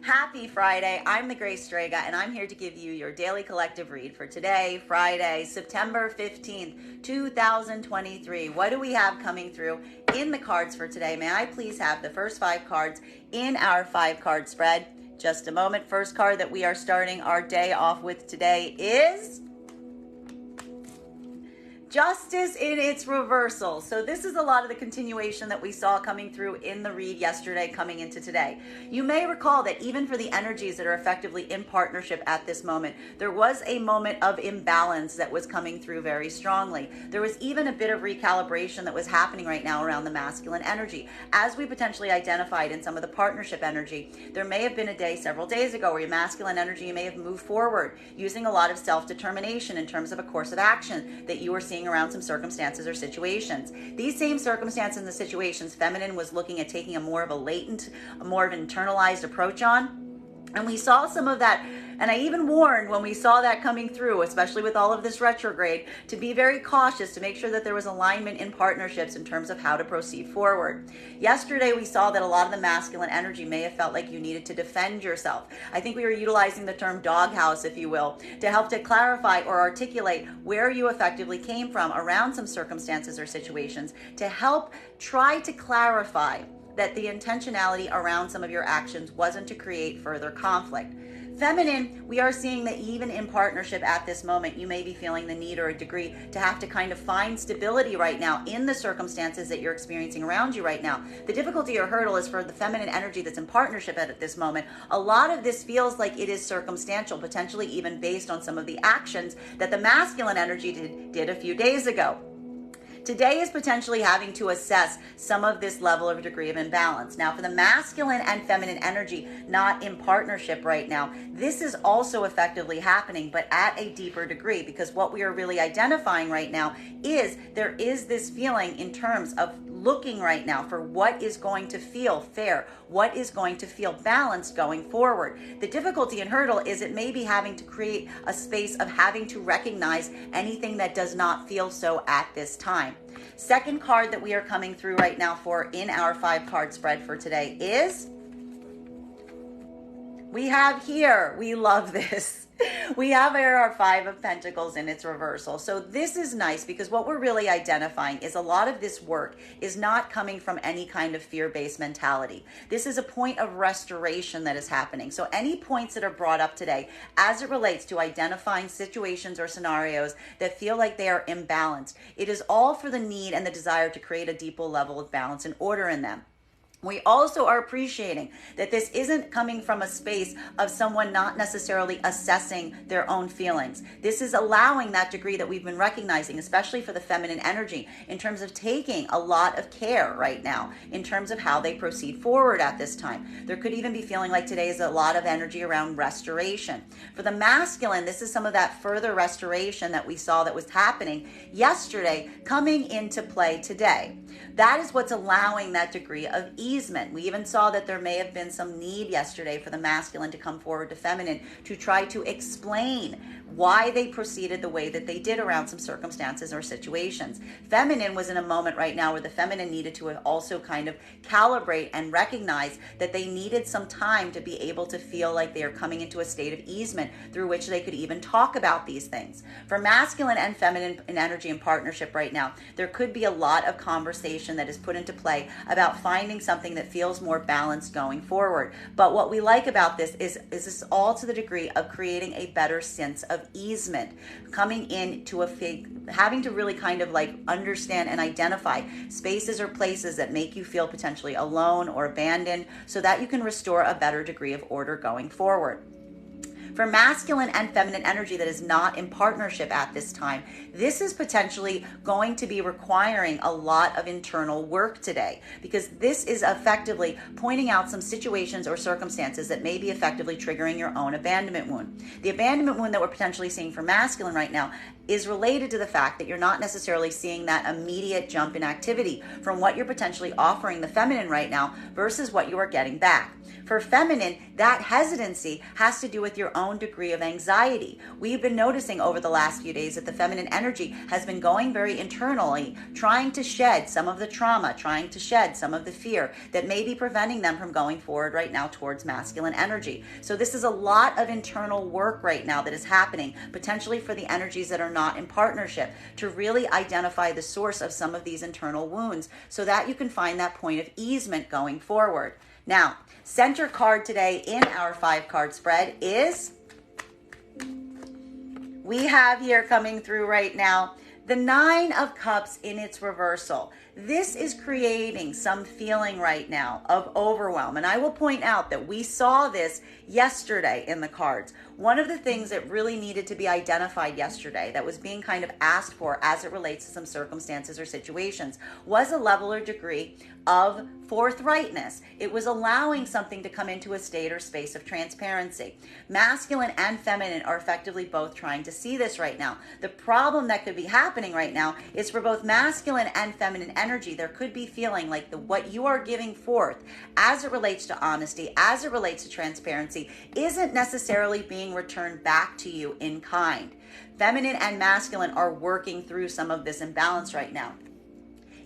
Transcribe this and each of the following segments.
Happy Friday. I'm the Grace Strega, and I'm here to give you your daily collective read for today, Friday, September 15th, 2023. What do we have coming through in the cards for today? May I please have the first 5 cards in our 5-card spread? Just a moment. First card that we are starting our day off with today is Justice in its reversal. So this is a lot of the continuation that we saw coming through in the read yesterday coming into today. You may recall that even for the energies that are effectively in partnership at this moment, there was a moment of imbalance that was coming through very strongly. There was even a bit of recalibration that was happening right now around the masculine energy. As we potentially identified in some of the partnership energy, there may have been a day several days ago where your masculine energy may have moved forward using a lot of self-determination in terms of a course of action that you were seeing around some circumstances or situations. These same circumstances and the situations, feminine was looking at taking a more of a latent, more of an internalized approach on. And we saw some of that, and I even warned when we saw that coming through, especially with all of this retrograde, to be very cautious to make sure that there was alignment in partnerships in terms of how to proceed forward. Yesterday, we saw that a lot of the masculine energy may have felt like you needed to defend yourself. I think we were utilizing the term doghouse, if you will, to help to clarify or articulate where you effectively came from around some circumstances or situations to help try to clarify that the intentionality around some of your actions wasn't to create further conflict. Feminine, we are seeing that even in partnership at this moment, you may be feeling the need or a degree to have to kind of find stability right now in the circumstances that you're experiencing around you right now. The difficulty or hurdle is for the feminine energy that's in partnership at this moment. A lot of this feels like it is circumstantial, potentially even based on some of the actions that the masculine energy did a few days ago. Today is potentially having to assess some of this level of degree of imbalance. Now, for the masculine and feminine energy not in partnership right now, this is also effectively happening, but at a deeper degree, because what we are really identifying right now is there is this feeling in terms of looking right now for what is going to feel fair, what is going to feel balanced going forward. The difficulty and hurdle is it may be having to create a space of having to recognize anything that does not feel so at this time. Second card that we are coming through right now for in our 5-card spread for today is, we have here, we love this. We have here our 5 of Pentacles in its reversal. So this is nice because what we're really identifying is a lot of this work is not coming from any kind of fear-based mentality. This is a point of restoration that is happening. So any points that are brought up today as it relates to identifying situations or scenarios that feel like they are imbalanced, it is all for the need and the desire to create a deeper level of balance and order in them. We also are appreciating that this isn't coming from a space of someone not necessarily assessing their own feelings. This is allowing that degree that we've been recognizing, especially for the feminine energy, in terms of taking a lot of care right now, in terms of how they proceed forward at this time. There could even be feeling like today is a lot of energy around restoration. For the masculine, this is some of that further restoration that we saw that was happening yesterday coming into play today. That is what's allowing that degree of easement. We even saw that there may have been some need yesterday for the masculine to come forward to feminine to try to explain why they proceeded the way that they did around some circumstances or situations. Feminine was in a moment right now where the feminine needed to also kind of calibrate and recognize that they needed some time to be able to feel like they are coming into a state of easement through which they could even talk about these things. For masculine and feminine in energy and partnership right now, there could be a lot of conversation that is put into play about finding something that feels more balanced going forward. But what we like about this is this all to the degree of creating a better sense of easement, coming into having to really kind of like understand and identify spaces or places that make you feel potentially alone or abandoned so that you can restore a better degree of order going forward. For masculine and feminine energy that is not in partnership at this time, this is potentially going to be requiring a lot of internal work today, because this is effectively pointing out some situations or circumstances that may be effectively triggering your own abandonment wound. The abandonment wound that we're potentially seeing for masculine right now is related to the fact that you're not necessarily seeing that immediate jump in activity from what you're potentially offering the feminine right now versus what you are getting back. For feminine, that hesitancy has to do with your own degree of anxiety. We've been noticing over the last few days that the feminine energy has been going very internally, trying to shed some of the trauma, trying to shed some of the fear that may be preventing them from going forward right now towards masculine energy. So this is a lot of internal work right now that is happening, potentially for the energies that are not in partnership, to really identify the source of some of these internal wounds so that you can find that point of easement going forward. Now, center card today in our 5-card spread is, we have here coming through right now, the 9 of Cups in its reversal. This is creating some feeling right now of overwhelm. And I will point out that we saw this yesterday in the cards. One of the things that really needed to be identified yesterday that was being kind of asked for as it relates to some circumstances or situations was a level or degree of forthrightness. It was allowing something to come into a state or space of transparency. Masculine and feminine are effectively both trying to see this right now. The problem that could be happening right now is for both masculine and feminine energy, there could be feeling like what you are giving forth as it relates to honesty, as it relates to transparency, isn't necessarily being returned back to you in kind. Feminine and masculine are working through some of this imbalance right now.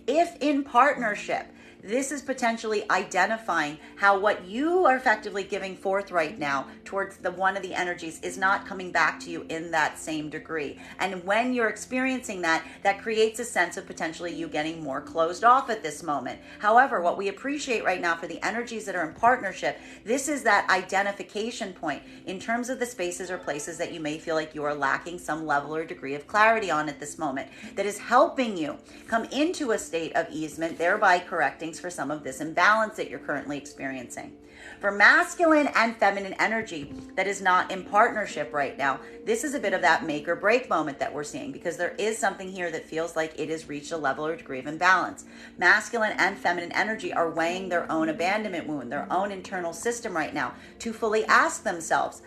If in partnership, this is potentially identifying how what you are effectively giving forth right now towards the one of the energies is not coming back to you in that same degree. And when you're experiencing that, that creates a sense of potentially you getting more closed off at this moment. However, what we appreciate right now for the energies that are in partnership, this is that identification point in terms of the spaces or places that you may feel like you are lacking some level or degree of clarity on at this moment, that is helping you come into a state of easement, thereby correcting for some of this imbalance that you're currently experiencing. For masculine and feminine energy that is not in partnership right now, this is a bit of that make or break moment that we're seeing, because there is something here that feels like it has reached a level or degree of imbalance. Masculine and feminine energy are weighing their own abandonment wound, their own internal system right now, to fully ask themselves,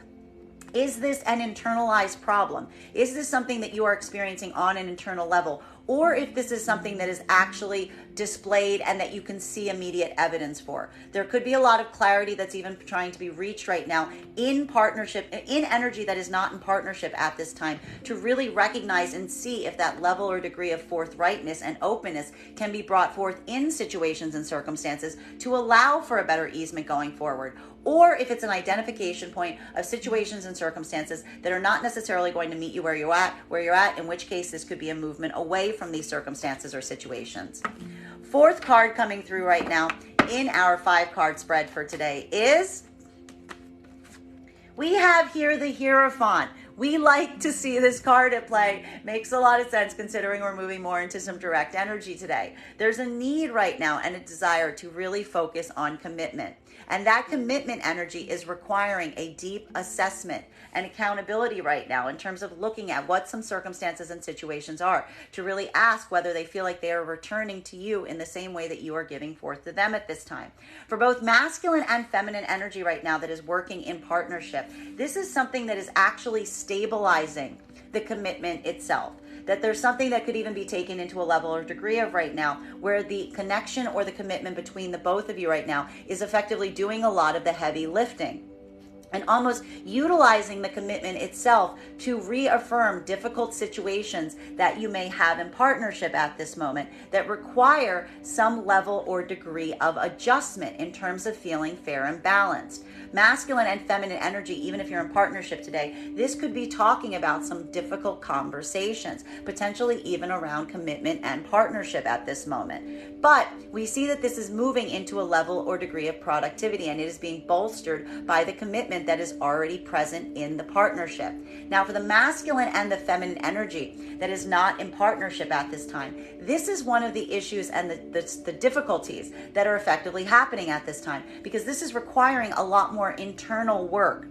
is this an internalized problem? Is this something that you are experiencing on an internal level? Or if this is something that is actually displayed and that you can see immediate evidence for. There could be a lot of clarity that's even trying to be reached right now in partnership, in energy that is not in partnership at this time, to really recognize and see if that level or degree of forthrightness and openness can be brought forth in situations and circumstances to allow for a better easement going forward. Or if it's an identification point of situations and circumstances that are not necessarily going to meet you where you're at, in which case this could be a movement away from these circumstances or situations. 4th card coming through right now in our 5-card spread for today is, we have here the Hierophant. We like to see this card at play. Makes a lot of sense considering we're moving more into some direct energy today. There's a need right now and a desire to really focus on commitment. And that commitment energy is requiring a deep assessment and accountability right now in terms of looking at what some circumstances and situations are, to really ask whether they feel like they are returning to you in the same way that you are giving forth to them at this time. For both masculine and feminine energy right now that is working in partnership, this is something that is actually stabilizing the commitment itself. That there's something that could even be taken into a level or degree of right now where the connection or the commitment between the both of you right now is effectively doing a lot of the heavy lifting and almost utilizing the commitment itself to reaffirm difficult situations that you may have in partnership at this moment that require some level or degree of adjustment in terms of feeling fair and balanced. Masculine and feminine energy, even if you're in partnership today, this could be talking about some difficult conversations, potentially even around commitment and partnership at this moment. But we see that this is moving into a level or degree of productivity, and it is being bolstered by the commitment that is already present in the partnership. Now, for the masculine and the feminine energy that is not in partnership at this time, this is one of the issues and the difficulties that are effectively happening at this time, because this is requiring a lot more internal work.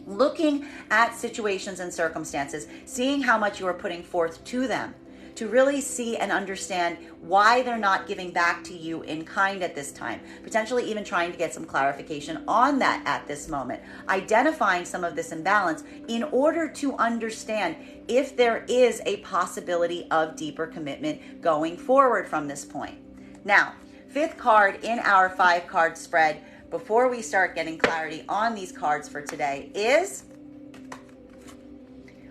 Looking at situations and circumstances, seeing how much you are putting forth to them, to really see and understand why they're not giving back to you in kind at this time, potentially even trying to get some clarification on that at this moment, identifying some of this imbalance in order to understand if there is a possibility of deeper commitment going forward from this point. Now, 5th card in our 5-card spread before we start getting clarity on these cards for today is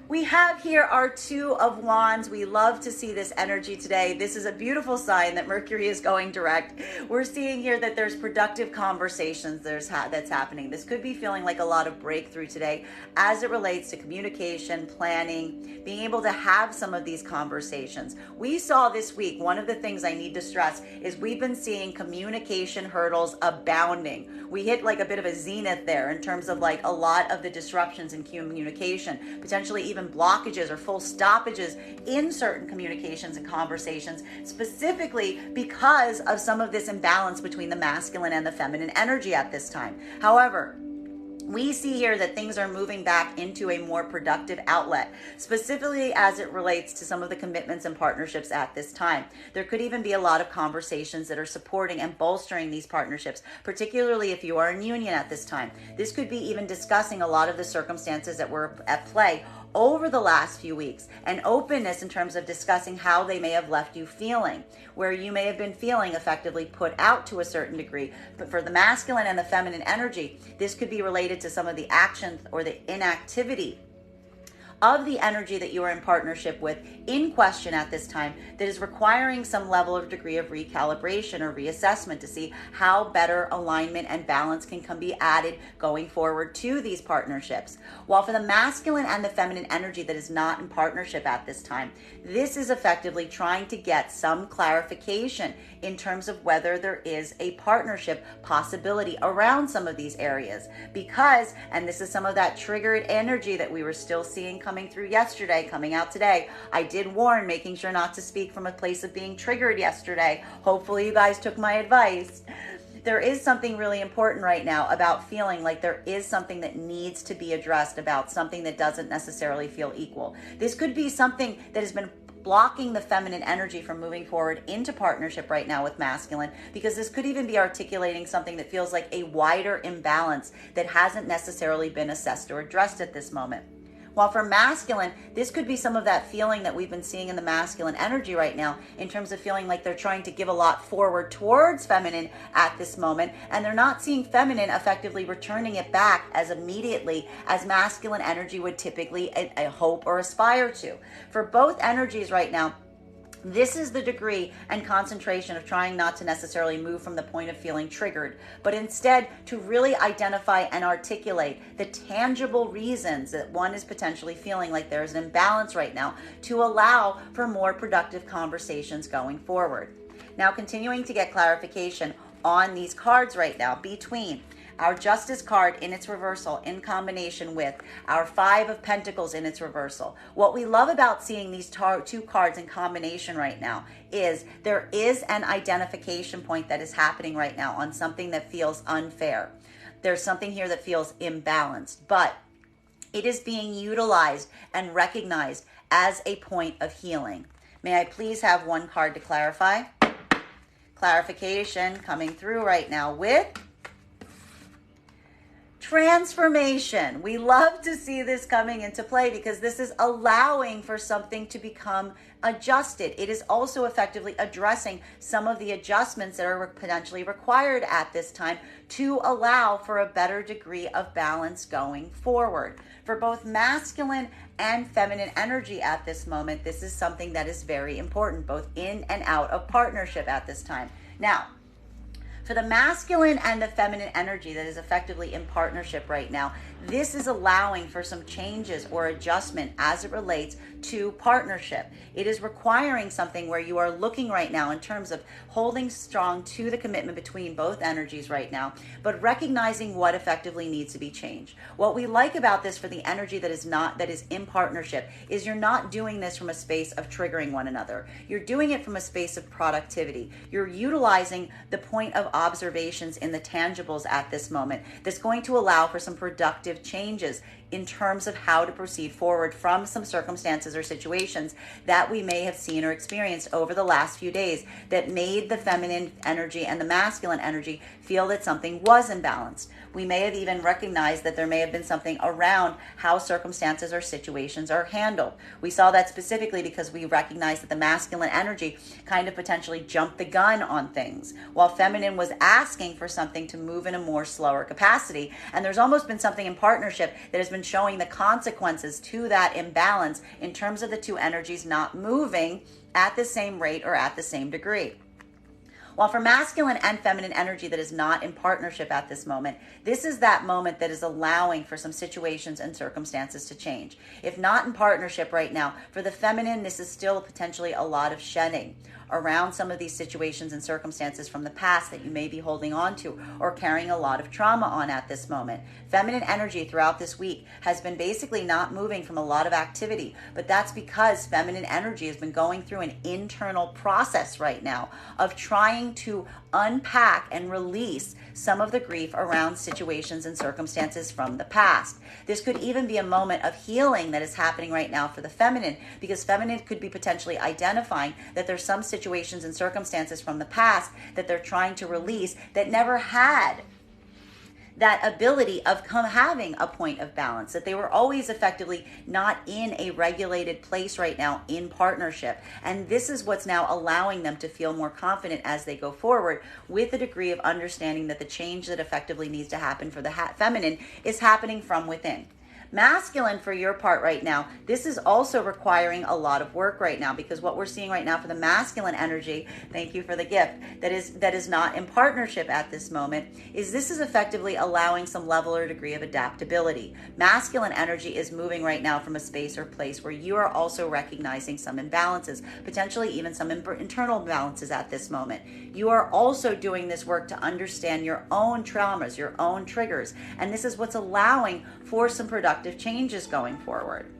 we have here our Two of Wands. We love to see this energy today. This is a beautiful sign that Mercury is going direct. We're seeing here that there's productive conversations that's happening. This could be feeling like a lot of breakthrough today as it relates to communication, planning, being able to have some of these conversations. We saw this week, one of the things I need to stress is we've been seeing communication hurdles abounding. We hit like a bit of a zenith there in terms of like a lot of the disruptions in communication, potentially even blockages or full stoppages in certain communications and conversations, specifically because of some of this imbalance between the masculine and the feminine energy at this time. However, we see here that things are moving back into a more productive outlet, specifically as it relates to some of the commitments and partnerships at this time. There could even be a lot of conversations that are supporting and bolstering these partnerships, particularly if you are in union at this time. This could be even discussing a lot of the circumstances that were at play over the last few weeks, and openness in terms of discussing how they may have left you feeling, where you may have been feeling effectively put out to a certain degree. But for the masculine and the feminine energy, this could be related to some of the actions or the inactivity of the energy that you are in partnership with in question at this time that is requiring some level of degree of recalibration or reassessment to see how better alignment and balance can be added going forward to these partnerships. While for the masculine and the feminine energy that is not in partnership at this time, this is effectively trying to get some clarification in terms of whether there is a partnership possibility around some of these areas. Because, and this is some of that triggered energy that we were still seeing coming through yesterday, coming out today. I did warn, making sure not to speak from a place of being triggered yesterday. Hopefully you guys took my advice. There is something really important right now about feeling like there is something that needs to be addressed about something that doesn't necessarily feel equal. This could be something that has been blocking the feminine energy from moving forward into partnership right now with masculine, because this could even be articulating something that feels like a wider imbalance that hasn't necessarily been assessed or addressed at this moment. While for masculine, this could be some of that feeling that we've been seeing in the masculine energy right now in terms of feeling like they're trying to give a lot forward towards feminine at this moment, and they're not seeing feminine effectively returning it back as immediately as masculine energy would typically hope or aspire to. For both energies right now, this is the degree and concentration of trying not to necessarily move from the point of feeling triggered, but instead to really identify and articulate the tangible reasons that one is potentially feeling like there's an imbalance right now to allow for more productive conversations going forward. Now, continuing to get clarification on these cards right now between our Justice card in its reversal in combination with our Five of Pentacles in its reversal. What we love about seeing these two cards in combination right now is there is an identification point that is happening right now on something that feels unfair. There's something here that feels imbalanced, but it is being utilized and recognized as a point of healing. May I please have one card to clarify? Clarification coming through right now with transformation. We love to see this coming into play because this is allowing for something to become adjusted. It is also effectively addressing some of the adjustments that are potentially required at this time to allow for a better degree of balance going forward. For both masculine and feminine energy at this moment, this is something that is very important, both in and out of partnership at this time. Now, for the masculine and the feminine energy that is effectively in partnership right now, this is allowing for some changes or adjustment as it relates to partnership. It is requiring something where you are looking right now in terms of holding strong to the commitment between both energies right now, but recognizing what effectively needs to be changed. What we like about this for the energy that is in partnership is you're not doing this from a space of triggering one another. You're doing it from a space of productivity. You're utilizing the point of observations in the tangibles at this moment that's going to allow for some productive changes in terms of how to proceed forward from some circumstances or situations that we may have seen or experienced over the last few days that made the feminine energy and the masculine energy feel that something was imbalanced. We may have even recognized that there may have been something around how circumstances or situations are handled. We saw that specifically because we recognized that the masculine energy kind of potentially jumped the gun on things, while feminine was was asking for something to move in a more slower capacity. And there's almost been something in partnership that has been showing the consequences to that imbalance in terms of the two energies not moving at the same rate or at the same degree. While for masculine and feminine energy that is not in partnership at this moment, this is that moment that is allowing for some situations and circumstances to change. If not in partnership right now, for the feminine, this is still potentially a lot of shedding around some of these situations and circumstances from the past that you may be holding on to or carrying a lot of trauma on at this moment. Feminine energy throughout this week has been basically not moving from a lot of activity, but that's because feminine energy has been going through an internal process right now of trying to unpack and release some of the grief around situations and circumstances from the past. This could even be a moment of healing that is happening right now for the feminine, because feminine could be potentially identifying that there's some situations and circumstances from the past that they're trying to release that never had that ability of having a point of balance, that they were always effectively not in a regulated place right now in partnership. And this is what's now allowing them to feel more confident as they go forward, with a degree of understanding that the change that effectively needs to happen for the feminine is happening from within. Masculine, for your part right now, this is also requiring a lot of work right now, because what we're seeing right now for the masculine energy, thank you for the gift, that is not in partnership at this moment, is this is effectively allowing some level or degree of adaptability. Masculine energy is moving right now from a space or place where you are also recognizing some imbalances, potentially even some internal imbalances at this moment. You are also doing this work to understand your own traumas, your own triggers, and this is what's allowing for some productive changes going forward.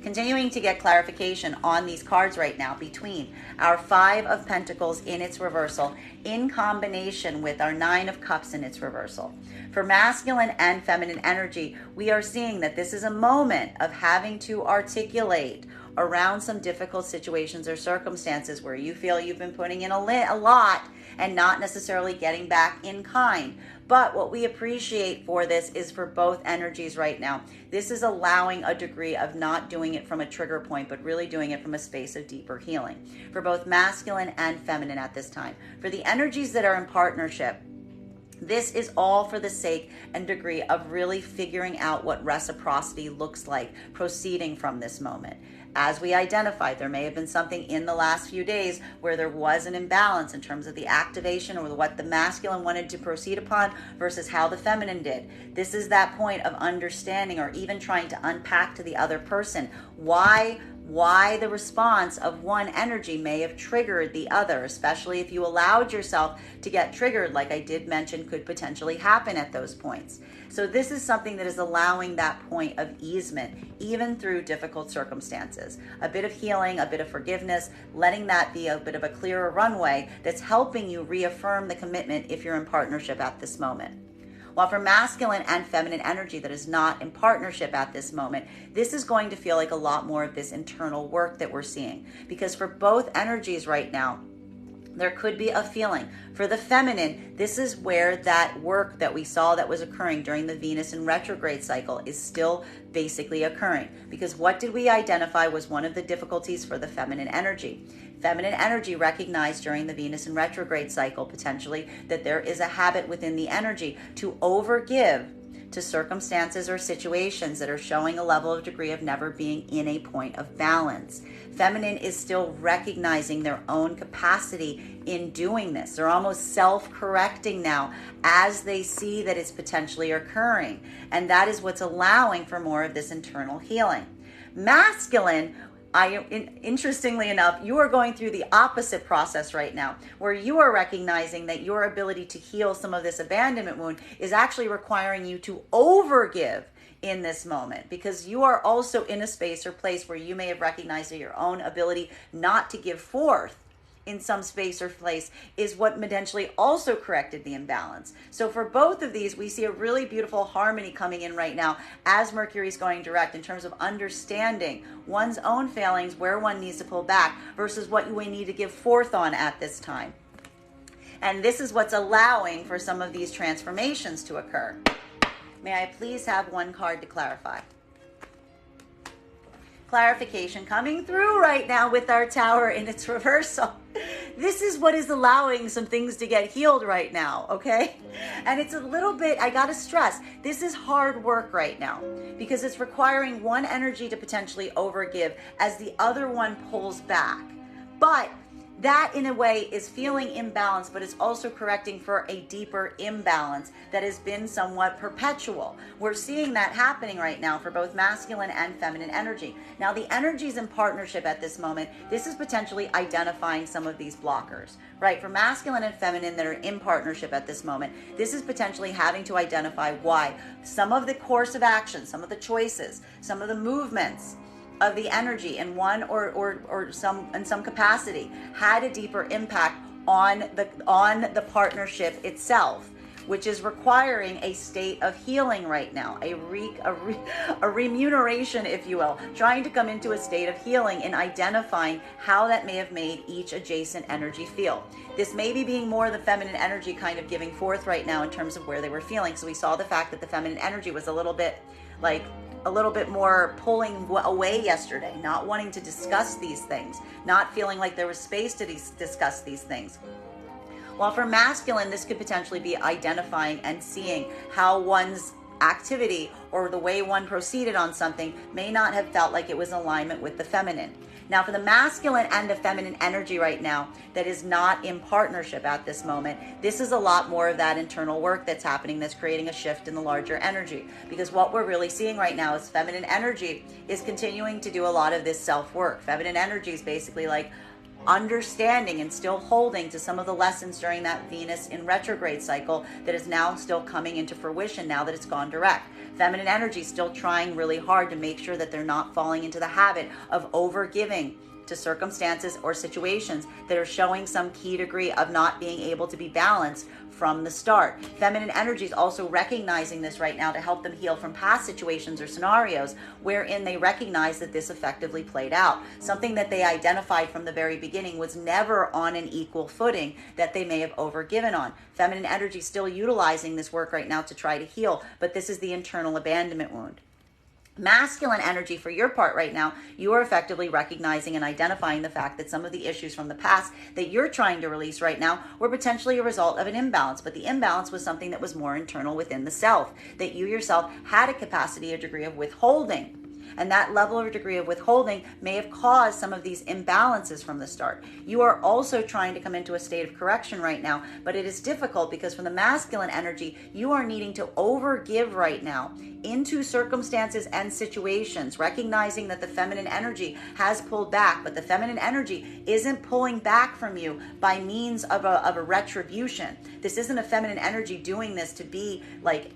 Continuing to get clarification on these cards right now between our Five of Pentacles in its reversal in combination with our Nine of Cups in its reversal. For masculine and feminine energy, we are seeing that this is a moment of having to articulate around some difficult situations or circumstances where you feel you've been putting in a lot and not necessarily getting back in kind. But what we appreciate for this is for both energies right now, this is allowing a degree of not doing it from a trigger point, but really doing it from a space of deeper healing for both masculine and feminine at this time. For the energies that are in partnership, this is all for the sake and degree of really figuring out what reciprocity looks like proceeding from this moment. As we identified, there may have been something in the last few days where there was an imbalance in terms of the activation or what the masculine wanted to proceed upon versus how the feminine did. This is that point of understanding or even trying to unpack to the other person why the response of one energy may have triggered the other, especially if you allowed yourself to get triggered, like I did mention could potentially happen at those points. So this is something that is allowing that point of easement, even through difficult circumstances. A bit of healing, a bit of forgiveness, letting that be a bit of a clearer runway that's helping you reaffirm the commitment if you're in partnership at this moment. While for masculine and feminine energy that is not in partnership at this moment, this is going to feel like a lot more of this internal work that we're seeing. Because for both energies right now, there could be a feeling. For the feminine, this is where that work that we saw that was occurring during the Venus in retrograde cycle is still basically occurring. Because what did we identify was one of the difficulties for the feminine energy? Feminine energy recognized during the Venus in retrograde cycle potentially that there is a habit within the energy to overgive to circumstances or situations that are showing a level of degree of never being in a point of balance. Feminine is still recognizing their own capacity in doing this. They're almost self-correcting now as they see that it's potentially occurring. And that is what's allowing for more of this internal healing. Masculine, interestingly enough, you are going through the opposite process right now, where you are recognizing that your ability to heal some of this abandonment wound is actually requiring you to overgive in this moment, because you are also in a space or place where you may have recognized that your own ability not to give forth in some space or place is what potentially also corrected the imbalance. So for both of these, we see a really beautiful harmony coming in right now as Mercury is going direct in terms of understanding one's own failings, where one needs to pull back versus what we need to give forth on at this time. And this is what's allowing for some of these transformations to occur. May I please have one card to clarify? clarification coming through right now with our tower in its reversal. This is what is allowing some things to get healed right now, okay? And it's a little bit, I gotta stress, this is hard work right now because it's requiring one energy to potentially overgive as the other one pulls back. But that in a way is feeling imbalanced, but it's also correcting for a deeper imbalance that has been somewhat perpetual. We're seeing that happening right now for both masculine and feminine energy. Now the energies in partnership at this moment, this is potentially identifying some of these blockers, right? For masculine and feminine that are in partnership at this moment, this is potentially having to identify why some of the course of action, some of the choices, some of the movements of the energy in one or some in some capacity had a deeper impact on the partnership itself, which is requiring a state of healing right now, a remuneration, if you will, trying to come into a state of healing in identifying how that may have made each adjacent energy feel. This may be being more the feminine energy kind of giving forth right now in terms of where they were feeling. So we saw the fact that the feminine energy was a little bit more pulling away yesterday, not wanting to discuss these things, not feeling like there was space to discuss these things. While for masculine, this could potentially be identifying and seeing how one's activity or the way one proceeded on something may not have felt like it was in alignment with the feminine. Now for the masculine and the feminine energy right now that is not in partnership at this moment, this is a lot more of that internal work that's happening that's creating a shift in the larger energy. Because what we're really seeing right now is feminine energy is continuing to do a lot of this self-work. Feminine energy is basically like understanding and still holding to some of the lessons during that Venus in retrograde cycle that is now still coming into fruition now that it's gone direct. Feminine energy still trying really hard to make sure that they're not falling into the habit of overgiving to circumstances or situations that are showing some key degree of not being able to be balanced from the start. Feminine energy is also recognizing this right now to help them heal from past situations or scenarios wherein they recognize that this effectively played out. Something that they identified from the very beginning was never on an equal footing that they may have overgiven on. Feminine energy still utilizing this work right now to try to heal, but this is the internal abandonment wound. Masculine energy for your part right now, you are effectively recognizing and identifying the fact that some of the issues from the past that you're trying to release right now were potentially a result of an imbalance, but the imbalance was something that was more internal within the self, that you yourself had a capacity, a degree of withholding. And that level of degree of withholding may have caused some of these imbalances from the start. You are also trying to come into a state of correction right now, but it is difficult because from the masculine energy, you are needing to overgive right now into circumstances and situations, recognizing that the feminine energy has pulled back, but the feminine energy isn't pulling back from you by means of a retribution. This isn't a feminine energy doing this to be like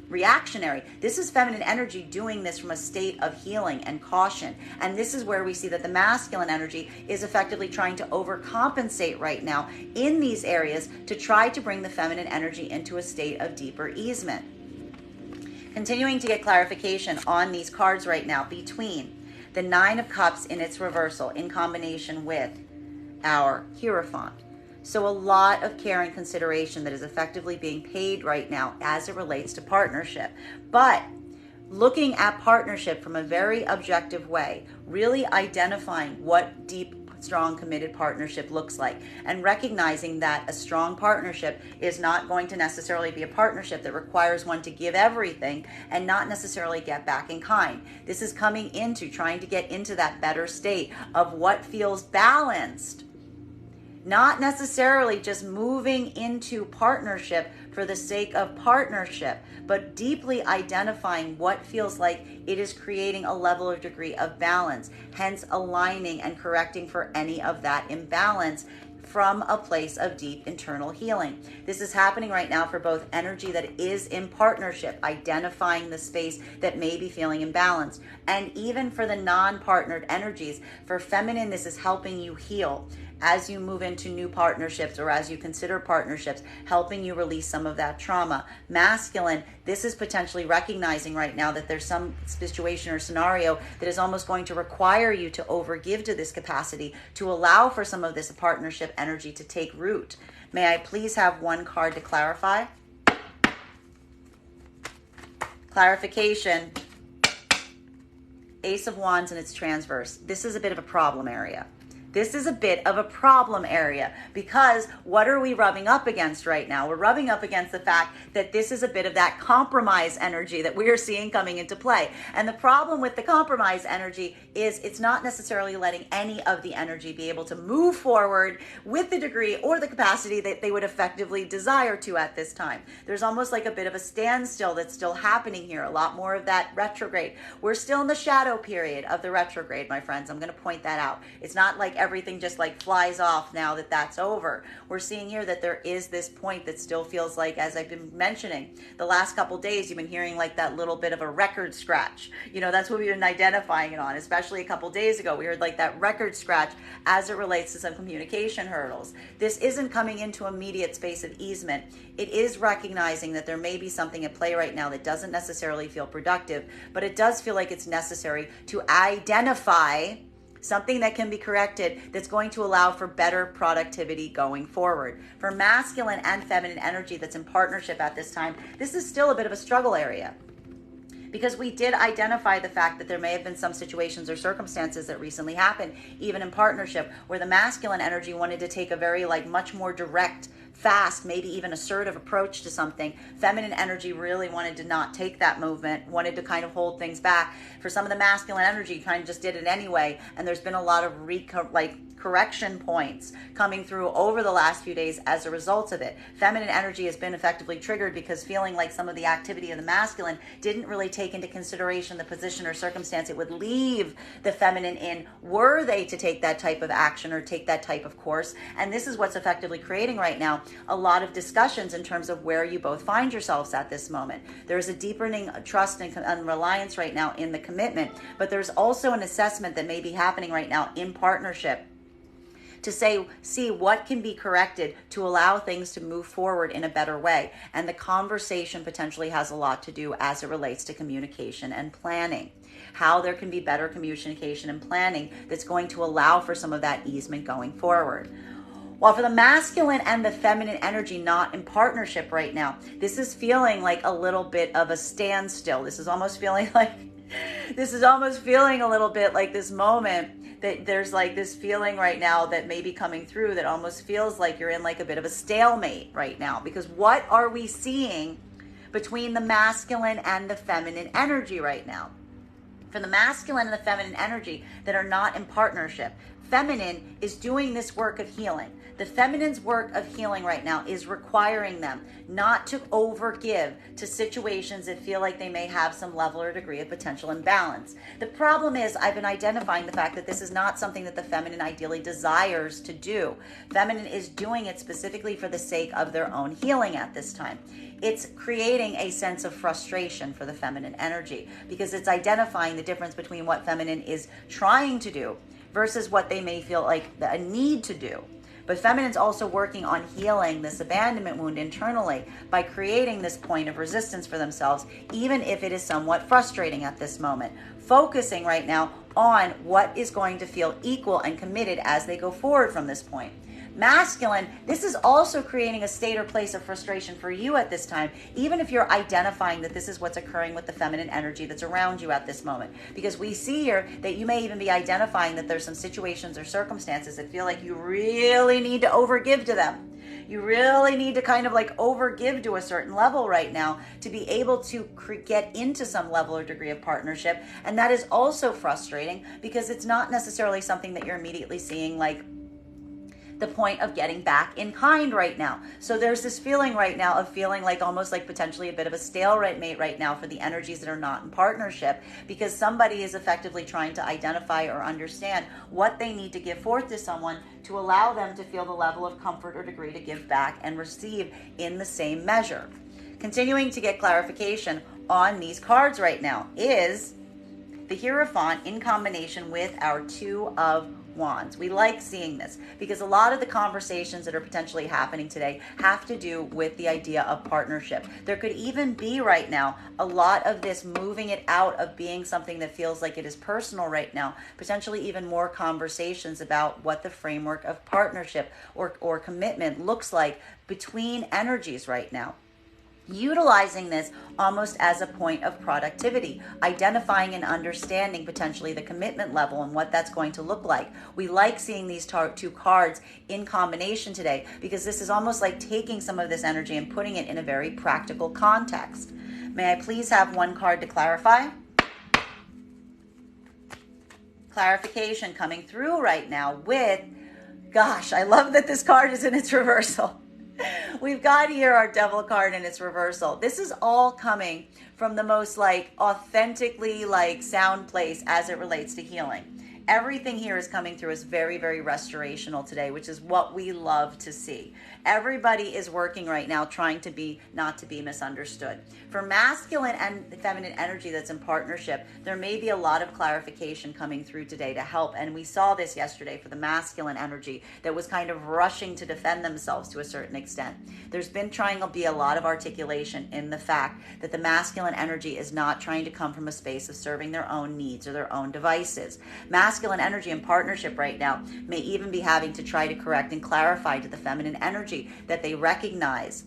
reactionary. This is feminine energy doing this from a state of healing and caution. And this is where we see that the masculine energy is effectively trying to overcompensate right now in these areas to try to bring the feminine energy into a state of deeper easement. Continuing to get clarification on these cards right now between the Nine of Cups in its reversal in combination with our Hierophant. So a lot of care and consideration that is effectively being paid right now as it relates to partnership. But looking at partnership from a very objective way, really identifying what deep, strong, committed partnership looks like, and recognizing that a strong partnership is not going to necessarily be a partnership that requires one to give everything and not necessarily get back in kind. This is coming into trying to get into that better state of what feels balanced. Not necessarily just moving into partnership for the sake of partnership, but deeply identifying what feels like it is creating a level of degree of balance, hence aligning and correcting for any of that imbalance from a place of deep internal healing. This is happening right now for both energy that is in partnership, identifying the space that may be feeling imbalanced, and even for the non-partnered energies. For feminine, this is helping you heal as you move into new partnerships or as you consider partnerships, helping you release some of that trauma. Masculine, this is potentially recognizing right now that there's some situation or scenario that is almost going to require you to overgive to this capacity to allow for some of this partnership energy to take root. May I please have one card to clarify? Clarification. Ace of Wands and it's transverse. This is a bit of a problem area. This is a bit of a problem area because what are we rubbing up against right now? We're rubbing up against the fact that this is a bit of that compromise energy that we are seeing coming into play. And the problem with the compromise energy is it's not necessarily letting any of the energy be able to move forward with the degree or the capacity that they would effectively desire to at this time. There's almost like a bit of a standstill that's still happening here, a lot more of that retrograde. We're still in the shadow period of the retrograde, my friends. I'm going to point that out. It's not like everything just like flies off now that that's over. We're seeing here that there is this point that still feels like, as I've been mentioning, the last couple days, you've been hearing like that little bit of a record scratch. You know, that's what we've been identifying it on, especially a couple days ago. We heard like that record scratch as it relates to some communication hurdles. This isn't coming into immediate space of easement. It is recognizing that there may be something at play right now that doesn't necessarily feel productive, but it does feel like it's necessary to identify something that can be corrected that's going to allow for better productivity going forward. For masculine and feminine energy that's in partnership at this time, this is still a bit of a struggle area, because we did identify the fact that there may have been some situations or circumstances that recently happened, even in partnership, where the masculine energy wanted to take a very much more direct, fast, maybe even assertive approach to something. Feminine energy really wanted to not take that movement, wanted to kind of hold things back. For some of the masculine energy, kind of just did it anyway, and there's been a lot of correction points coming through over the last few days as a result of it. Feminine energy has been effectively triggered because feeling like some of the activity of the masculine didn't really take into consideration the position or circumstance it would leave the feminine in were they to take that type of action or take that type of course. And this is what's effectively creating right now a lot of discussions in terms of where you both find yourselves at this moment. There's a deepening trust and reliance right now in the commitment, but there's also an assessment that may be happening right now in partnership to see what can be corrected to allow things to move forward in a better way. And the conversation potentially has a lot to do as it relates to communication and planning. How there can be better communication and planning that's going to allow for some of that easement going forward. While for the masculine and the feminine energy not in partnership right now, this is feeling like a little bit of a standstill. This is almost feeling a little bit like this moment that there's like this feeling right now that may be coming through that almost feels like you're in like a bit of a stalemate right now. Because what are we seeing between the masculine and the feminine energy right now? For the masculine and the feminine energy that are not in partnership, feminine is doing this work of healing. The feminine's work of healing right now is requiring them not to overgive to situations that feel like they may have some level or degree of potential imbalance. The problem is I've been identifying the fact that this is not something that the feminine ideally desires to do. Feminine is doing it specifically for the sake of their own healing at this time. It's creating a sense of frustration for the feminine energy because it's identifying the difference between what feminine is trying to do versus what they may feel like a need to do. But feminine's also working on healing this abandonment wound internally by creating this point of resistance for themselves, even if it is somewhat frustrating at this moment. Focusing right now on what is going to feel equal and committed as they go forward from this point. Masculine, this is also creating a state or place of frustration for you at this time, even if you're identifying that this is what's occurring with the feminine energy that's around you at this moment. Because we see here that you may even be identifying that there's some situations or circumstances that feel like you really need to overgive to them. You really need to kind of overgive to a certain level right now to be able to get into some level or degree of partnership. And that is also frustrating because it's not necessarily something that you're immediately seeing the point of getting back in kind right now. So there's this feeling right now of feeling like almost like potentially a bit of a stalemate right now for the energies that are not in partnership, because somebody is effectively trying to identify or understand what they need to give forth to someone to allow them to feel the level of comfort or degree to give back and receive in the same measure. Continuing to get clarification on these cards right now is the Hierophant in combination with our Two of Wands. We like seeing this because a lot of the conversations that are potentially happening today have to do with the idea of partnership. There could even be right now a lot of this moving it out of being something that feels like it is personal right now, potentially even more conversations about what the framework of partnership or commitment looks like between energies right now. utilizing this almost as a point of productivity, identifying and understanding potentially the commitment level and what that's going to look like. We like seeing these two cards in combination today because this is almost like taking some of this energy and putting it in a very practical context. May I please have one card to clarify? Clarification coming through right now with, gosh, I love that this card is in its reversal. We've got here our Devil card in its reversal. This is all coming from the most authentically sound place as it relates to healing. Everything here is coming through as very, very restorational today, which is what we love to see. Everybody is working right now trying to be, not to be misunderstood. For masculine and feminine energy that's in partnership, there may be a lot of clarification coming through today to help. And we saw this yesterday for the masculine energy that was kind of rushing to defend themselves to a certain extent. There's been trying to be a lot of articulation in the fact that the masculine energy is not trying to come from a space of serving their own needs or their own devices. Masculine energy in partnership right now may even be having to try to correct and clarify to the feminine energy that they recognize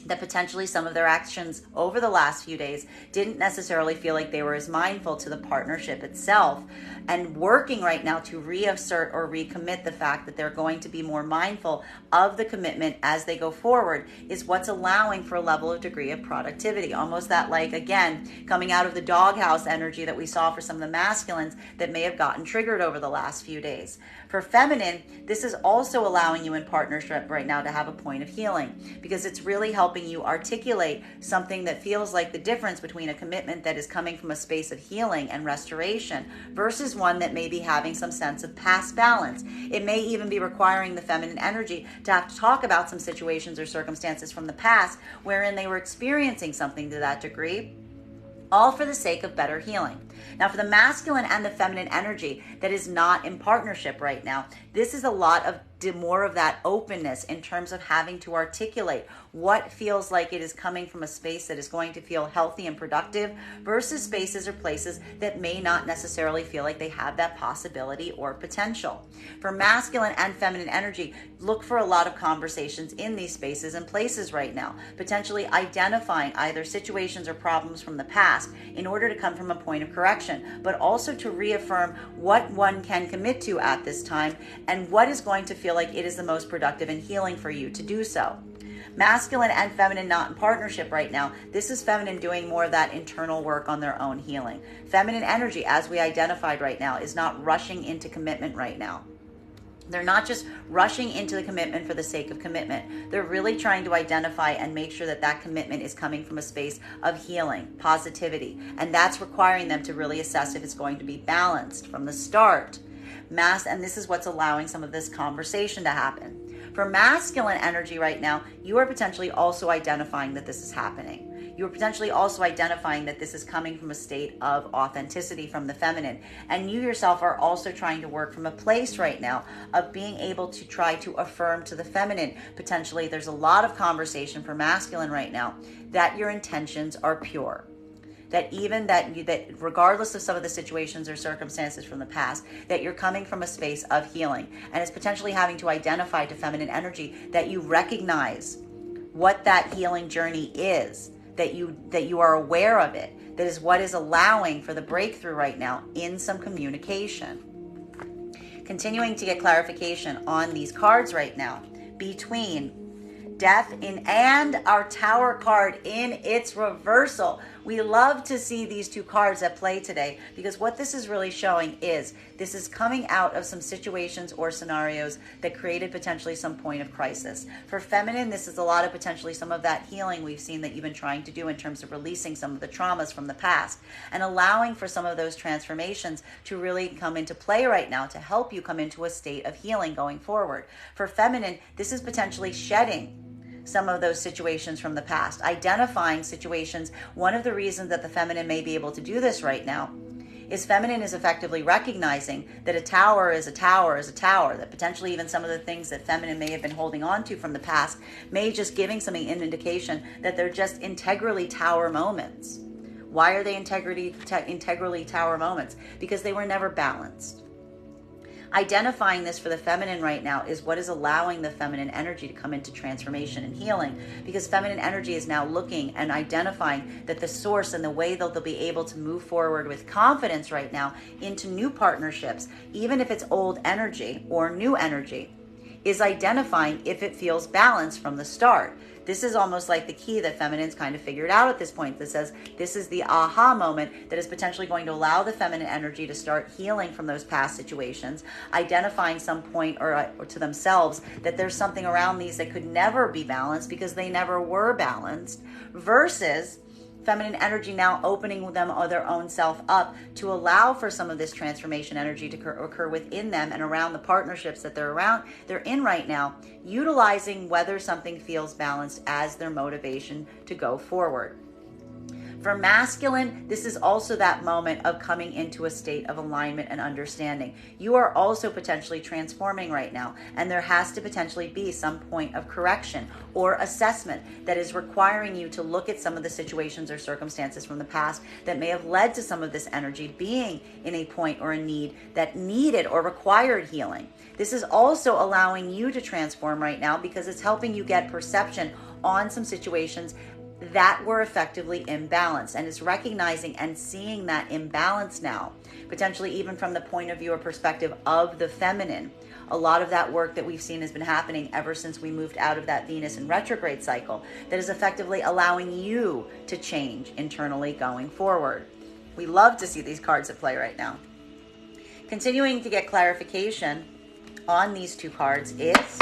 that potentially some of their actions over the last few days didn't necessarily feel like they were as mindful to the partnership itself, and working right now to reassert or recommit the fact that they're going to be more mindful of the commitment as they go forward is what's allowing for a level of degree of productivity. Almost that again, coming out of the doghouse energy that we saw for some of the masculines that may have gotten triggered over the last few days. For feminine, this is also allowing you in partnership right now to have a point of healing because it's really helping you articulate something that feels like the difference between a commitment that is coming from a space of healing and restoration versus one that may be having some sense of past balance. It may even be requiring the feminine energy to have to talk about some situations or circumstances from the past wherein they were experiencing something to that degree, all for the sake of better healing. Now, for the masculine and the feminine energy that is not in partnership right now, this is a lot of more of that openness in terms of having to articulate what feels like it is coming from a space that is going to feel healthy and productive versus spaces or places that may not necessarily feel like they have that possibility or potential. For masculine and feminine energy, look for a lot of conversations in these spaces and places right now, potentially identifying either situations or problems from the past in order to come from a point of correction, but also to reaffirm what one can commit to at this time and what is going to feel like it is the most productive and healing for you to do so. Masculine and feminine not in partnership right now. This is feminine doing more of that internal work on their own healing. Feminine energy, as we identified right now, is not rushing into commitment right now. They're not just rushing into the commitment for the sake of commitment. They're really trying to identify and make sure that that commitment is coming from a space of healing, positivity, and that's requiring them to really assess if it's going to be balanced from the start. And this is what's allowing some of this conversation to happen. For masculine energy right now, you are potentially also identifying that this is happening. You are potentially also identifying that this is coming from a state of authenticity from the feminine. And you yourself are also trying to work from a place right now of being able to try to affirm to the feminine. Potentially, there's a lot of conversation for masculine right now that your intentions are pure. That even that regardless of some of the situations or circumstances from the past, that you're coming from a space of healing. And it's potentially having to identify to feminine energy that you recognize what that healing journey is, that you are aware of it. That is what is allowing for the breakthrough right now in some communication. Continuing to get clarification on these cards right now between Death and our Tower card in its reversal. We love to see these two cards at play today because what this is really showing is this is coming out of some situations or scenarios that created potentially some point of crisis. For feminine, this is a lot of potentially some of that healing we've seen that you've been trying to do in terms of releasing some of the traumas from the past and allowing for some of those transformations to really come into play right now to help you come into a state of healing going forward. For feminine, this is potentially shedding some of those situations from the past, identifying situations. One of the reasons that the feminine may be able to do this right now is feminine is effectively recognizing that a tower is a tower is a tower, that potentially even some of the things that feminine may have been holding on to from the past may just giving something an indication that they're just integrally tower moments. Why are they integrally tower moments? Because they were never balanced. Identifying this for the feminine right now is what is allowing the feminine energy to come into transformation and healing, because feminine energy is now looking and identifying that the source and the way that they'll be able to move forward with confidence right now into new partnerships, even if it's old energy or new energy, is identifying if it feels balanced from the start. This is almost like the key that feminine's kind of figured out at this point, that says this is the aha moment that is potentially going to allow the feminine energy to start healing from those past situations, identifying some point or to themselves that there's something around these that could never be balanced because they never were balanced, versus feminine energy now opening them or their own self up to allow for some of this transformation energy to occur within them and around the partnerships that they're in right now, utilizing whether something feels balanced as their motivation to go forward. For masculine, this is also that moment of coming into a state of alignment and understanding. You are also potentially transforming right now, and there has to potentially be some point of correction or assessment that is requiring you to look at some of the situations or circumstances from the past that may have led to some of this energy being in a point or a need that needed or required healing. This is also allowing you to transform right now because it's helping you get perception on some situations that were effectively imbalanced, and is recognizing and seeing that imbalance now, potentially even from the point of view or perspective of the feminine. A lot of that work that we've seen has been happening ever since we moved out of that Venus in retrograde cycle that is effectively allowing you to change internally going forward. We love to see these cards at play right now. Continuing to get clarification on these two cards is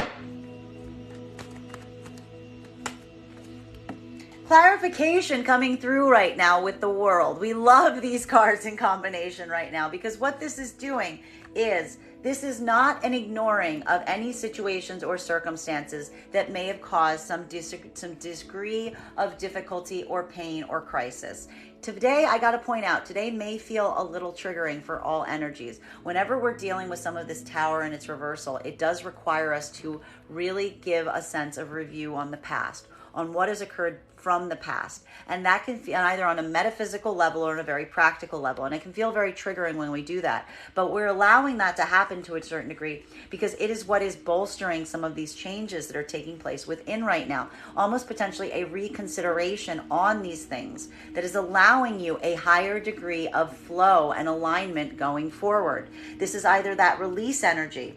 clarification coming through right now with the World. We love these cards in combination right now because what this is doing is this is not an ignoring of any situations or circumstances that may have caused some degree of difficulty or pain or crisis. Today, I got to point out, today may feel a little triggering for all energies. Whenever we're dealing with some of this Tower and its reversal, it does require us to really give a sense of review on the past, on what has occurred from the past. And that can feel either on a metaphysical level or on a very practical level. And it can feel very triggering when we do that. But we're allowing that to happen to a certain degree because it is what is bolstering some of these changes that are taking place within right now. Almost potentially a reconsideration on these things that is allowing you a higher degree of flow and alignment going forward. This is either that release energy,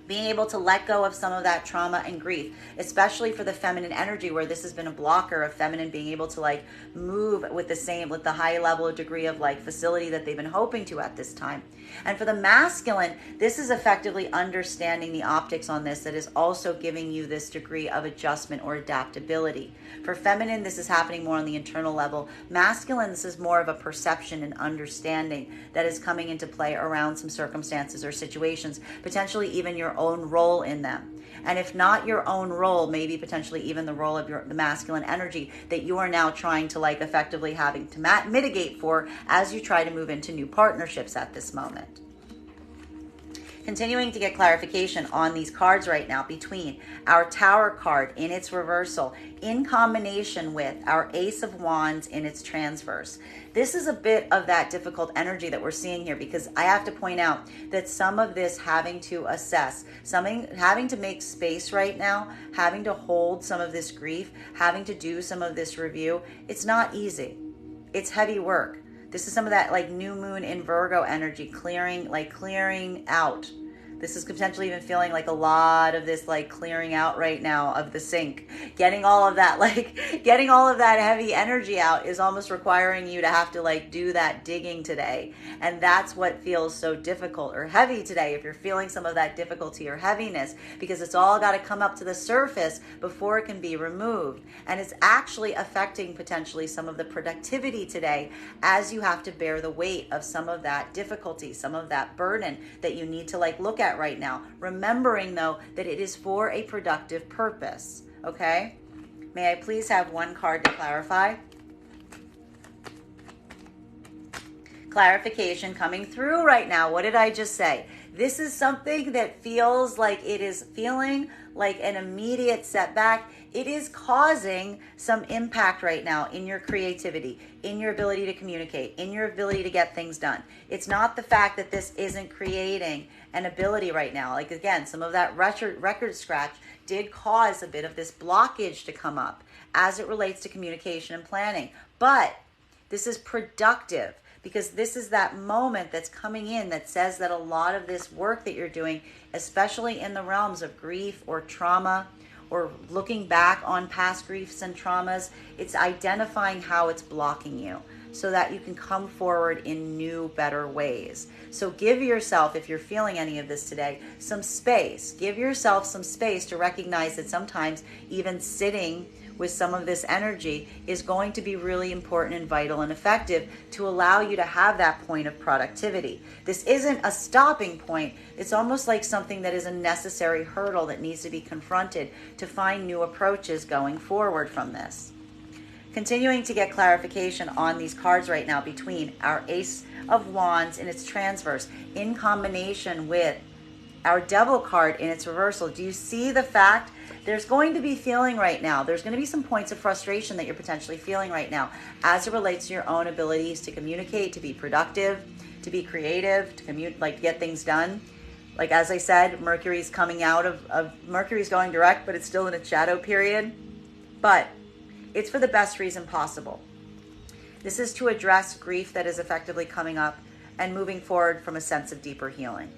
being able to let go of some of that trauma and grief, especially for the feminine energy where this has been a blocker of feminine being able to like move with the high level of degree of like facility that they've been hoping to at this time. And for the masculine, this is effectively understanding the optics on this that is also giving you this degree of adjustment or adaptability. For feminine, this is happening more on the internal level. Masculine, this is more of a perception and understanding that is coming into play around some circumstances or situations, potentially even your own role in them. And if not your own role, maybe potentially even the role of the masculine energy that you are now trying to like effectively having to mitigate for as you try to move into new partnerships at this moment. Continuing to get clarification on these cards right now between our Tower card in its reversal in combination with our Ace of Wands in its transverse. This is a bit of that difficult energy that we're seeing here because I have to point out that some of this having to assess, having to make space right now, having to hold some of this grief, having to do some of this review, it's not easy. It's heavy work. This is some of that like new moon in Virgo energy, clearing out. This is potentially even feeling like a lot of this like clearing out right now of the sink. Getting all of that heavy energy out is almost requiring you to have to like do that digging today. And that's what feels so difficult or heavy today if you're feeling some of that difficulty or heaviness, because it's all got to come up to the surface before it can be removed. And it's actually affecting potentially some of the productivity today as you have to bear the weight of some of that difficulty, some of that burden that you need to like look at right now, remembering though that it is for a productive purpose. Okay, may I please have one card to clarify? Clarification coming through right now. What did I just say? This is something that feels like it is feeling like an immediate setback it is causing some impact right now in your creativity, in your ability to communicate, in your ability to get things done. It's not the fact that this isn't creating an ability right now. Like, again, some of that record scratch did cause a bit of this blockage to come up as it relates to communication and planning. But this is productive, because this is that moment that's coming in that says that a lot of this work that you're doing, especially in the realms of grief or trauma, or looking back on past griefs and traumas, it's identifying how it's blocking you so that you can come forward in new, better ways. So give yourself, if you're feeling any of this today, some space. Give yourself some space to recognize that sometimes even sitting with some of this energy is going to be really important and vital and effective to allow you to have that point of productivity. This isn't a stopping point. It's almost like something that is a necessary hurdle that needs to be confronted to find new approaches going forward from this. Continuing to get clarification on these cards right now between our Ace of Wands in its transverse in combination with our Devil card in its reversal. Do you see the fact there's going to be feeling right now? There's going to be some points of frustration that you're potentially feeling right now as it relates to your own abilities to communicate, to be productive, to be creative, to get things done. Like, as I said, Mercury's coming out of Mercury's going direct, but it's still in its shadow period. But it's for the best reason possible. This is to address grief that is effectively coming up and moving forward from a sense of deeper healing.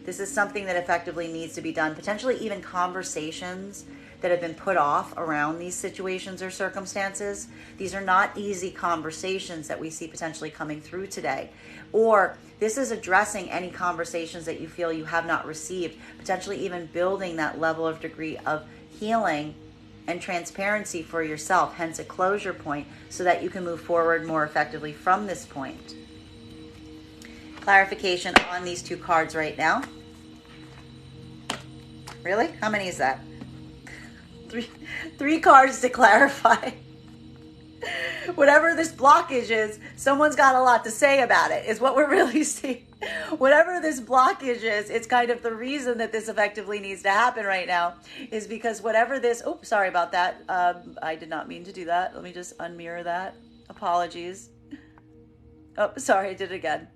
This is something that effectively needs to be done, potentially even conversations that have been put off around these situations or circumstances. These are not easy conversations that we see potentially coming through today. Or this is addressing any conversations that you feel you have not received, potentially even building that level of degree of healing and transparency for yourself, hence a closure point, so that you can move forward more effectively from this point. Clarification on these two cards right now. Really? How many is that? Three cards to clarify. Whatever this blockage is, someone's got a lot to say about it, is what we're really seeing. Whatever this blockage is, it's kind of the reason that this effectively needs to happen right now, is because whatever this, sorry about that. I did not mean to do that. Let me just unmirror that. Apologies. Oh, sorry, I did it again.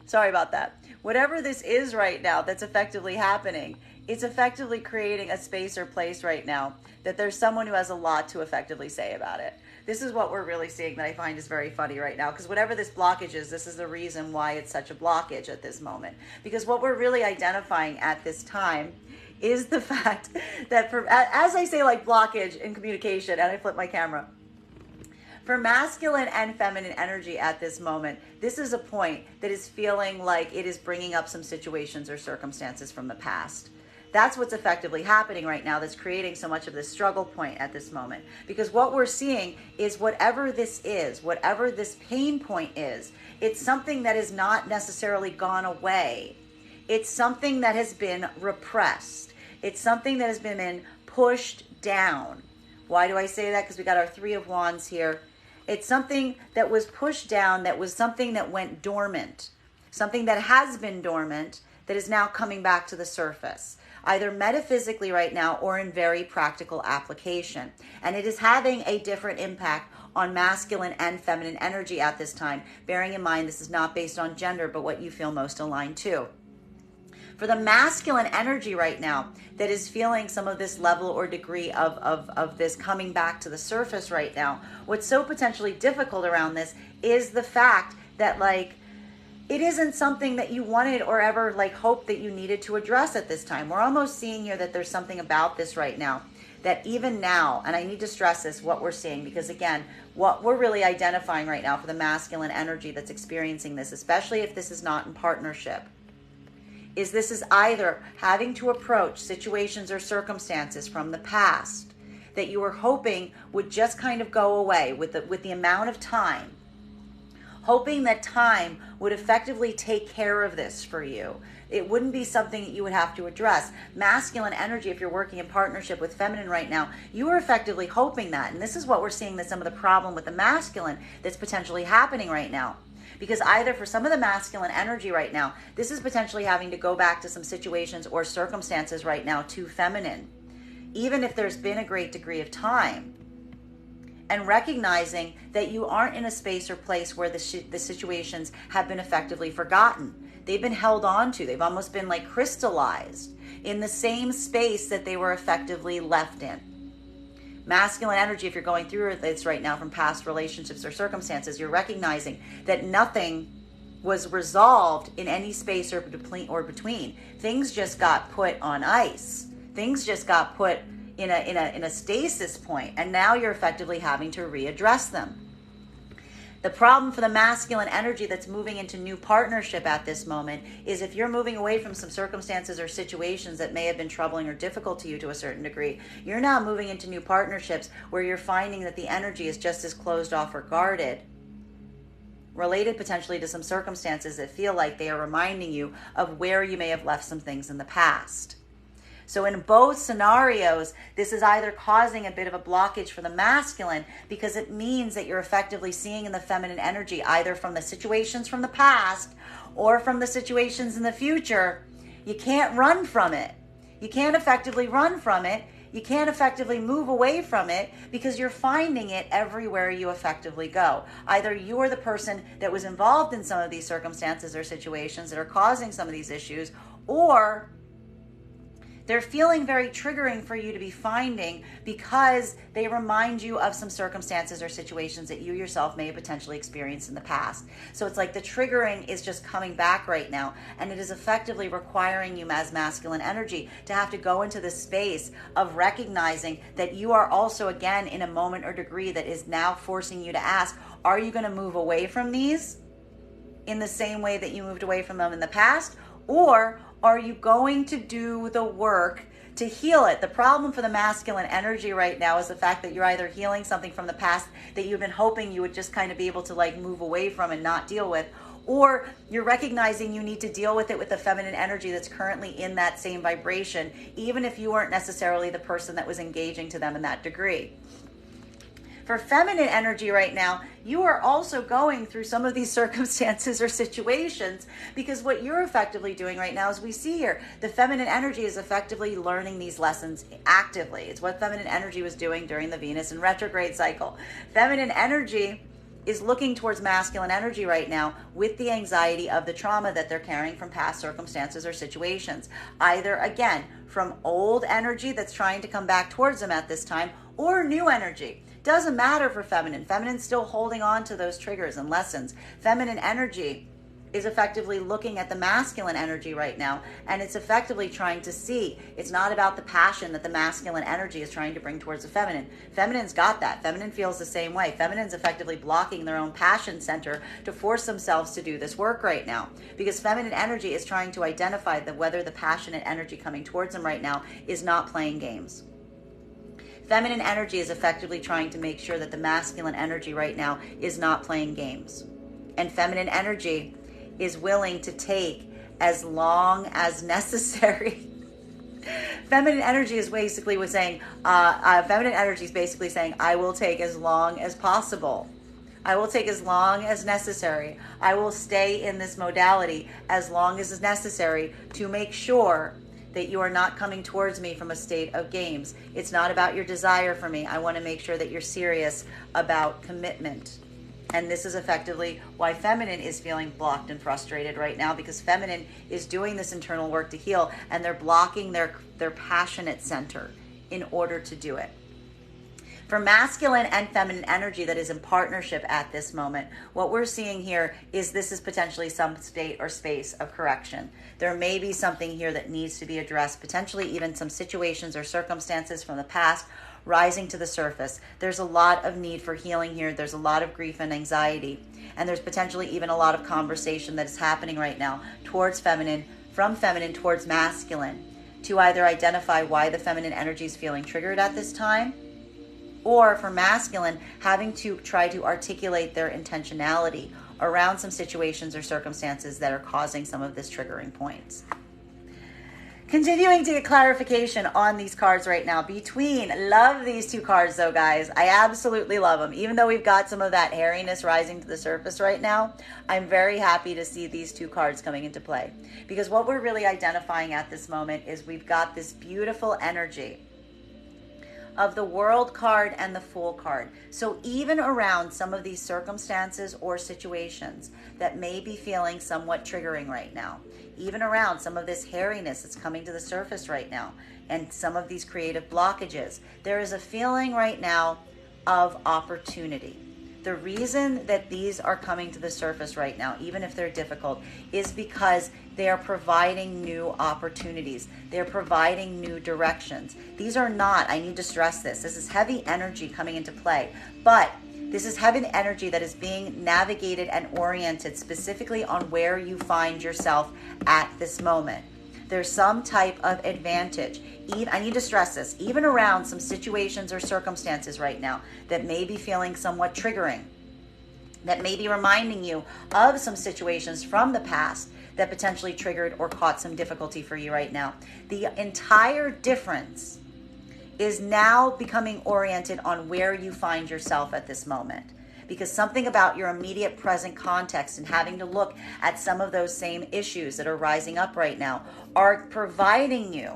Sorry about that. Whatever this is right now that's effectively happening, it's effectively creating a space or place right now that there's someone who has a lot to effectively say about it. This is what we're really seeing that I find is very funny right now, because whatever this blockage is, this is the reason why it's such a blockage at this moment. Because what we're really identifying at this time is the fact that, as I say, like blockage in communication, and I flip my camera, for masculine and feminine energy at this moment, this is a point that is feeling like it is bringing up some situations or circumstances from the past. That's what's effectively happening right now that's creating so much of this struggle point at this moment. Because what we're seeing is whatever this is, whatever this pain point is, it's something that is not necessarily gone away. It's something that has been repressed. It's something that has been pushed down. Why do I say that? Because we got our Three of Wands here. It's something that was pushed down, that was something that went dormant, something that has been dormant that is now coming back to the surface, either metaphysically right now or in very practical application. And it is having a different impact on masculine and feminine energy at this time, bearing in mind this is not based on gender, but what you feel most aligned to. For the masculine energy right now that is feeling some of this level or degree of this coming back to the surface right now, what's so potentially difficult around this is the fact that, like, it isn't something that you wanted or ever hoped that you needed to address at this time. We're almost seeing here that there's something about this right now that even now, and I need to stress this, what we're seeing, because again, what we're really identifying right now for the masculine energy that's experiencing this, especially if this is not in partnership, is this is either having to approach situations or circumstances from the past that you were hoping would just kind of go away with the amount of time, hoping that time would effectively take care of this for you. It wouldn't be something that you would have to address. Masculine energy, if you're working in partnership with feminine right now, you are effectively hoping that. And this is what we're seeing, that some of the problem with the masculine that's potentially happening right now. Because either for some of the masculine energy right now, this is potentially having to go back to some situations or circumstances right now to feminine. even if there's been a great degree of time. And recognizing that you aren't in a space or place where the situations have been effectively forgotten. They've been held on to. They've almost been like crystallized in the same space that they were effectively left in. Masculine energy, if you're going through this right now from past relationships or circumstances, you're recognizing that nothing was resolved in any space or between. Things just got put on ice. Things just got put in a stasis point, and now you're effectively having to readdress them. The problem for the masculine energy that's moving into new partnership at this moment is if you're moving away from some circumstances or situations that may have been troubling or difficult to you to a certain degree, you're now moving into new partnerships where you're finding that the energy is just as closed off or guarded, related potentially to some circumstances that feel like they are reminding you of where you may have left some things in the past. So in both scenarios, this is either causing a bit of a blockage for the masculine because it means that you're effectively seeing in the feminine energy, either from the situations from the past or from the situations in the future. You can't run from it. You can't effectively run from it. You can't effectively move away from it because you're finding it everywhere you effectively go. Either you're the person that was involved in some of these circumstances or situations that are causing some of these issues, or they're feeling very triggering for you to be finding because they remind you of some circumstances or situations that you yourself may have potentially experienced in the past. So it's like the triggering is just coming back right now, and it is effectively requiring you as masculine energy to have to go into this space of recognizing that you are also, again, in a moment or degree that is now forcing you to ask, are you going to move away from these in the same way that you moved away from them in the past? Or are you going to do the work to heal it? The problem for the masculine energy right now is the fact that you're either healing something from the past that you've been hoping you would just kind of be able to like move away from and not deal with, or you're recognizing you need to deal with it with the feminine energy that's currently in that same vibration, even if you weren't necessarily the person that was engaging to them in that degree. For feminine energy right now, you are also going through some of these circumstances or situations because what you're effectively doing right now, as we see here, the feminine energy is effectively learning these lessons actively. It's what feminine energy was doing during the Venus in retrograde cycle. Feminine energy is looking towards masculine energy right now with the anxiety of the trauma that they're carrying from past circumstances or situations. Either, again, from old energy that's trying to come back towards them at this time, or new energy. Doesn't matter for feminine. Feminine's still holding on to those triggers and lessons. Feminine energy is effectively looking at the masculine energy right now, and it's effectively trying to see. It's not about the passion that the masculine energy is trying to bring towards the feminine. Feminine's got that. Feminine feels the same way. Feminine's effectively blocking their own passion center to force themselves to do this work right now, because feminine energy is trying to identify that whether the passionate energy coming towards them right now is not playing games. Feminine energy is effectively trying to make sure that the masculine energy right now is not playing games. And feminine energy is willing to take as long as necessary. Feminine energy is basically saying, feminine energy is basically saying, I will take as long as possible. I will take as long as necessary. I will stay in this modality as long as is necessary to make sure that you are not coming towards me from a state of games. It's not about your desire for me. I want to make sure that you're serious about commitment. And this is effectively why feminine is feeling blocked and frustrated right now, because feminine is doing this internal work to heal, and they're blocking their passionate center in order to do it. For masculine and feminine energy that is in partnership at this moment, what we're seeing here is this is potentially some state or space of correction. There may be something here that needs to be addressed, potentially even some situations or circumstances from the past rising to the surface. There's a lot of need for healing here. There's a lot of grief and anxiety, and there's potentially even a lot of conversation that is happening right now towards feminine, from feminine towards masculine, to either identify why the feminine energy is feeling triggered at this time, or for masculine, having to try to articulate their intentionality around some situations or circumstances that are causing some of this triggering points. Continuing to get clarification on these cards right now. Love these two cards though, guys. I absolutely love them. Even though we've got some of that hairiness rising to the surface right now, I'm very happy to see these two cards coming into play. Because what we're really identifying at this moment is we've got this beautiful energy of the World card and the Fool card. So even around some of these circumstances or situations that may be feeling somewhat triggering right now, even around some of this hairiness that's coming to the surface right now, and some of these creative blockages, there is a feeling right now of opportunity. The reason that these are coming to the surface right now, even if they're difficult, is because they are providing new opportunities. They're providing new directions. These are not, I need to stress this, this is heavy energy coming into play, but this is heavy energy that is being navigated and oriented specifically on where you find yourself at this moment. There's some type of advantage. I need to stress this, even around some situations or circumstances right now that may be feeling somewhat triggering, that may be reminding you of some situations from the past that potentially triggered or caught some difficulty for you right now. The entire difference is now becoming oriented on where you find yourself at this moment. Because something about your immediate present context and having to look at some of those same issues that are rising up right now are providing you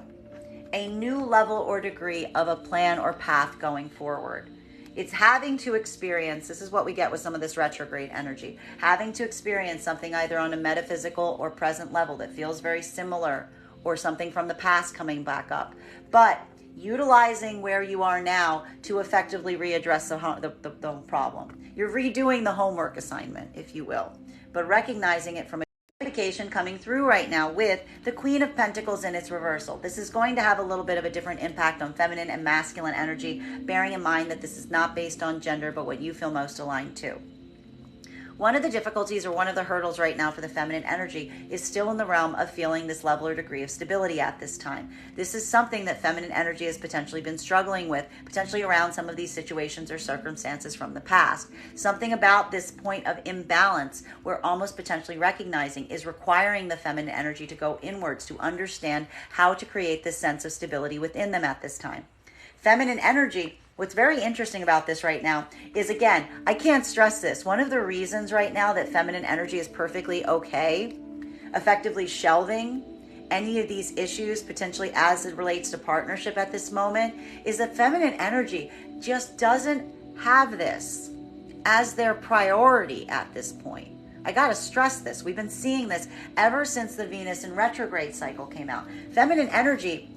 a new level or degree of a plan or path going forward. It's having to experience, this is what we get with some of this retrograde energy, having to experience something either on a metaphysical or present level that feels very similar, or something from the past coming back up. But utilizing where you are now to effectively readdress the problem. You're redoing the homework assignment, if you will, but recognizing it from a communication coming through right now with the Queen of Pentacles in its reversal. This is going to have a little bit of a different impact on feminine and masculine energy, bearing in mind that this is not based on gender, but what you feel most aligned to. One of the difficulties or one of the hurdles right now for the feminine energy is still in the realm of feeling this level or degree of stability at this time. This is something that feminine energy has potentially been struggling with, potentially around some of these situations or circumstances from the past. Something about this point of imbalance we're almost potentially recognizing is requiring the feminine energy to go inwards to understand how to create this sense of stability within them at this time. Feminine energy, what's very interesting about this right now is, again, I can't stress this. One of the reasons right now that feminine energy is perfectly okay, effectively shelving any of these issues, potentially as it relates to partnership at this moment, is that feminine energy just doesn't have this as their priority at this point. I got to stress this. We've been seeing this ever since the Venus in retrograde cycle came out. Feminine energy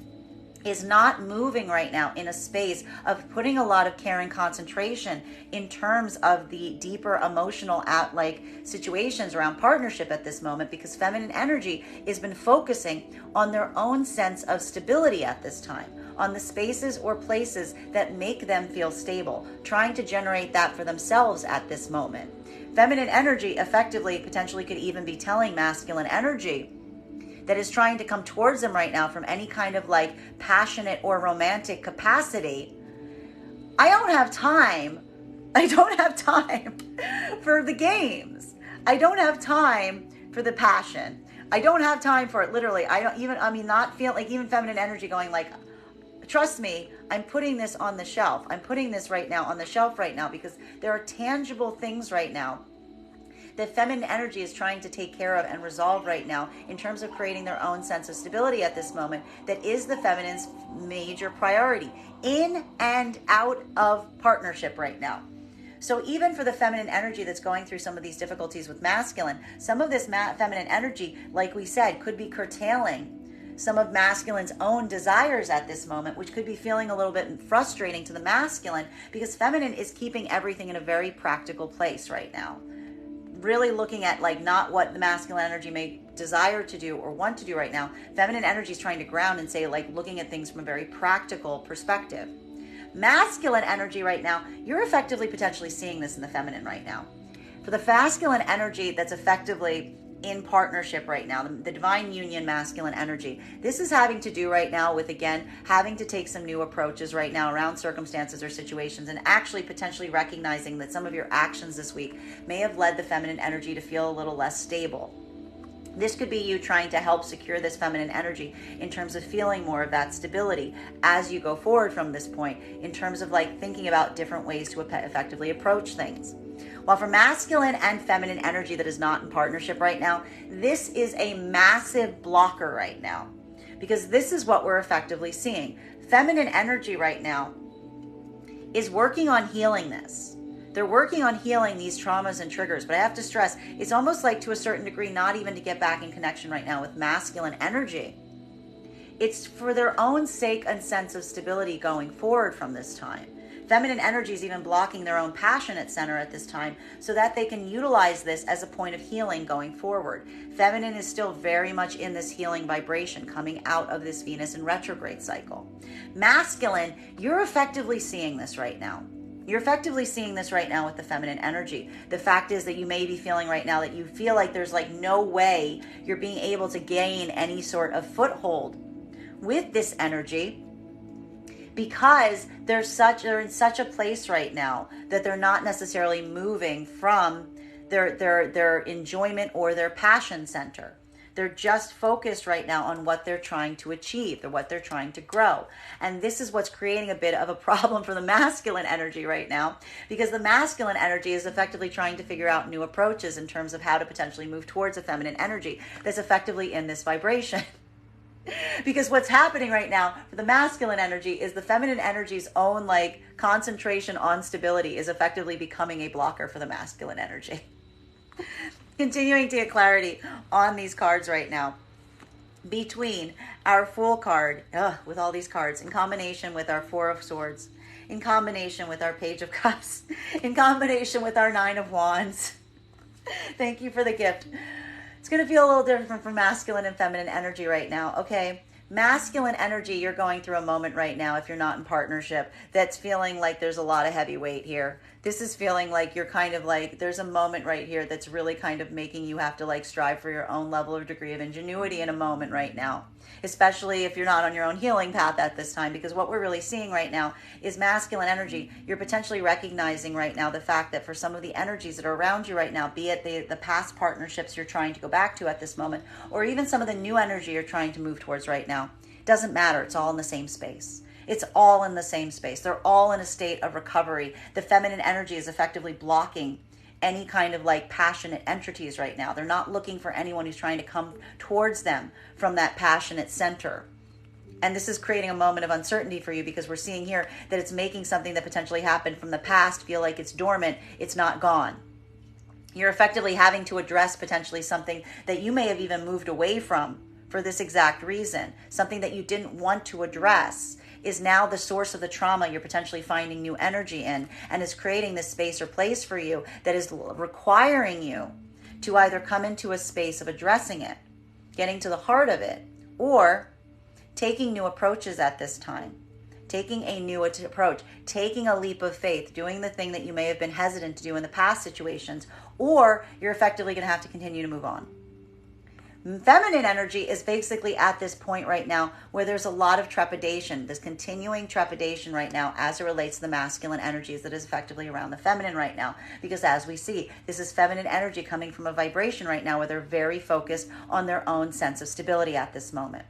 is not moving right now in a space of putting a lot of care and concentration in terms of the deeper emotional situations around partnership at this moment, because feminine energy has been focusing on their own sense of stability at this time, on the spaces or places that make them feel stable, trying to generate that for themselves at this moment. Feminine energy effectively potentially could even be telling masculine energy that is trying to come towards them right now from any kind of passionate or romantic capacity. I don't have time for the games. I don't have time for the passion. I don't have time for it. Literally, not feel like even feminine energy going trust me, I'm putting this on the shelf. I'm putting this right now on the shelf right now because there are tangible things right now that feminine energy is trying to take care of and resolve right now in terms of creating their own sense of stability at this moment. That is the feminine's major priority in and out of partnership right now. So even for the feminine energy that's going through some of these difficulties with masculine, some of this feminine energy, like we said, could be curtailing some of masculine's own desires at this moment, which could be feeling a little bit frustrating to the masculine, because feminine is keeping everything in a very practical place right now. Really looking at not what the masculine energy may desire to do or want to do right now. Feminine energy is trying to ground and say, looking at things from a very practical perspective. Masculine energy right now, you're effectively potentially seeing this in the feminine right now. For the masculine energy that's effectively in partnership right now, the divine union masculine energy, this is having to do right now with, again, having to take some new approaches right now around circumstances or situations, and actually potentially recognizing that some of your actions this week may have led the feminine energy to feel a little less stable. This could be you trying to help secure this feminine energy in terms of feeling more of that stability as you go forward from this point, in terms of thinking about different ways to effectively approach things. While for masculine and feminine energy that is not in partnership right now, this is a massive blocker right now, because this is what we're effectively seeing. Feminine energy right now is working on healing this. They're working on healing these traumas and triggers, but I have to stress, it's almost like to a certain degree, not even to get back in connection right now with masculine energy. It's for their own sake and sense of stability going forward from this time. Feminine energy is even blocking their own passionate center at this time so that they can utilize this as a point of healing going forward. Feminine is still very much in this healing vibration coming out of this Venus in retrograde cycle. Masculine, you're effectively seeing this right now. You're effectively seeing this right now with the feminine energy. The fact is that you may be feeling right now that you feel like there's like no way you're being able to gain any sort of foothold with this energy because they're in such a place right now that they're not necessarily moving from their enjoyment or their passion center. They're just focused right now on what they're trying to achieve or what they're trying to grow. And this is what's creating a bit of a problem for the masculine energy right now, because the masculine energy is effectively trying to figure out new approaches in terms of how to potentially move towards a feminine energy that's effectively in this vibration. Because what's happening right now for the masculine energy is the feminine energy's own like concentration on stability is effectively becoming a blocker for the masculine energy. Continuing to get clarity on these cards right now. Between our Fool card, with all these cards, in combination with our Four of Swords, in combination with our Page of Cups, in combination with our Nine of Wands. Thank you for the gift. It's going to feel a little different from masculine and feminine energy right now, okay? Masculine energy, you're going through a moment right now, if you're not in partnership, that's feeling like there's a lot of heavy weight here. This is feeling like you're kind of like, there's a moment right here that's really kind of making you have to like strive for your own level or degree of ingenuity in a moment right now. Especially if you're not on your own healing path at this time, because what we're really seeing right now is masculine energy. You're potentially recognizing right now the fact that for some of the energies that are around you right now, be it the past partnerships you're trying to go back to at this moment, or even some of the new energy you're trying to move towards right now, doesn't matter. It's all in the same space. It's all in the same space. They're all in a state of recovery. The feminine energy is effectively blocking any kind of like passionate entities right now. They're not looking for anyone who's trying to come towards them from that passionate center. And this is creating a moment of uncertainty for you because we're seeing here that it's making something that potentially happened from the past feel like it's dormant. It's not gone. You're effectively having to address potentially something that you may have even moved away from for this exact reason. Something that you didn't want to address is now the source of the trauma you're potentially finding new energy in, and is creating this space or place for you that is requiring you to either come into a space of addressing it, getting to the heart of it, or taking new approaches at this time. Taking a new approach, taking a leap of faith, doing the thing that you may have been hesitant to do in the past situations, or you're effectively going to have to continue to move on. Feminine energy is basically at this point right now where there's a lot of trepidation, this continuing trepidation right now as it relates to the masculine energies that is effectively around the feminine right now. Because as we see, this is feminine energy coming from a vibration right now where they're very focused on their own sense of stability at this moment.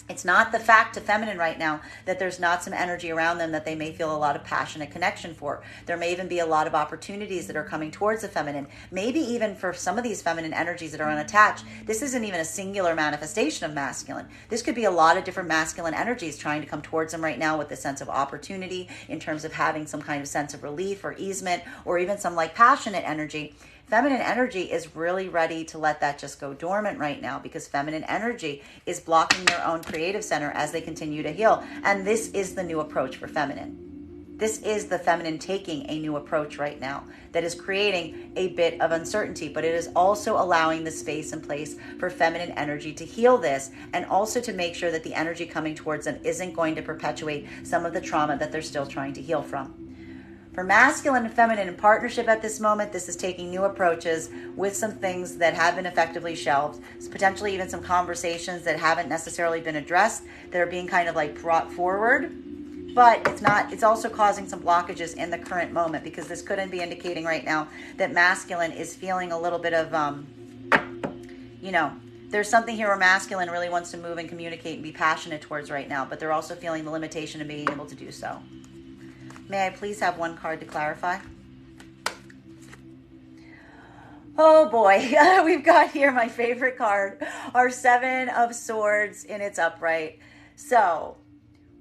It's not the fact to feminine right now that there's not some energy around them that they may feel a lot of passionate connection for. There may even be a lot of opportunities that are coming towards the feminine. Maybe even for some of these feminine energies that are unattached, this isn't even a singular manifestation of masculine. This could be a lot of different masculine energies trying to come towards them right now with a sense of opportunity in terms of having some kind of sense of relief or easement, or even some like passionate energy. Feminine energy is really ready to let that just go dormant right now because feminine energy is blocking their own creative center as they continue to heal. And this is the new approach for feminine. This is the feminine taking a new approach right now that is creating a bit of uncertainty, but it is also allowing the space and place for feminine energy to heal this, and also to make sure that the energy coming towards them isn't going to perpetuate some of the trauma that they're still trying to heal from. For masculine and feminine in partnership at this moment, this is taking new approaches with some things that have been effectively shelved, potentially even some conversations that haven't necessarily been addressed that are being kind of like brought forward. But it's also causing some blockages in the current moment, because this couldn't be indicating right now that masculine is feeling a little bit of, there's something here where masculine really wants to move and communicate and be passionate towards right now, but they're also feeling the limitation of being able to do so. May I please have one card to clarify? Oh boy, we've got here my favorite card, our Seven of Swords in its upright. So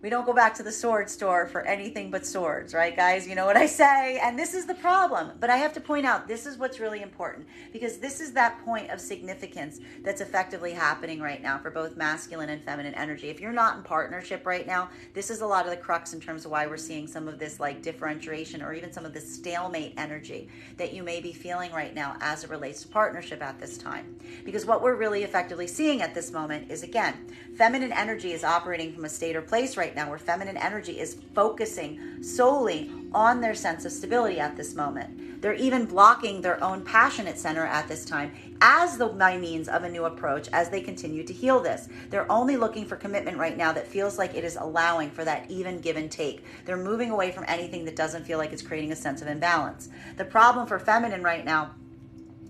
We don't go back to the sword store for anything but swords, right, guys? You know what I say? And this is the problem. But I have to point out, this is what's really important, because this is that point of significance that's effectively happening right now for both masculine and feminine energy. If you're not in partnership right now, this is a lot of the crux in terms of why we're seeing some of this like differentiation or even some of this stalemate energy that you may be feeling right now as it relates to partnership at this time. Because what we're really effectively seeing at this moment is, again, feminine energy is operating from a state or place right now where feminine energy is focusing solely on their sense of stability at this moment. They're even blocking their own passionate center at this time as by means of a new approach as they continue to heal this. They're only looking for commitment right now that feels like it is allowing for that even give and take. They're moving away from anything that doesn't feel like it's creating a sense of imbalance. The problem for feminine right now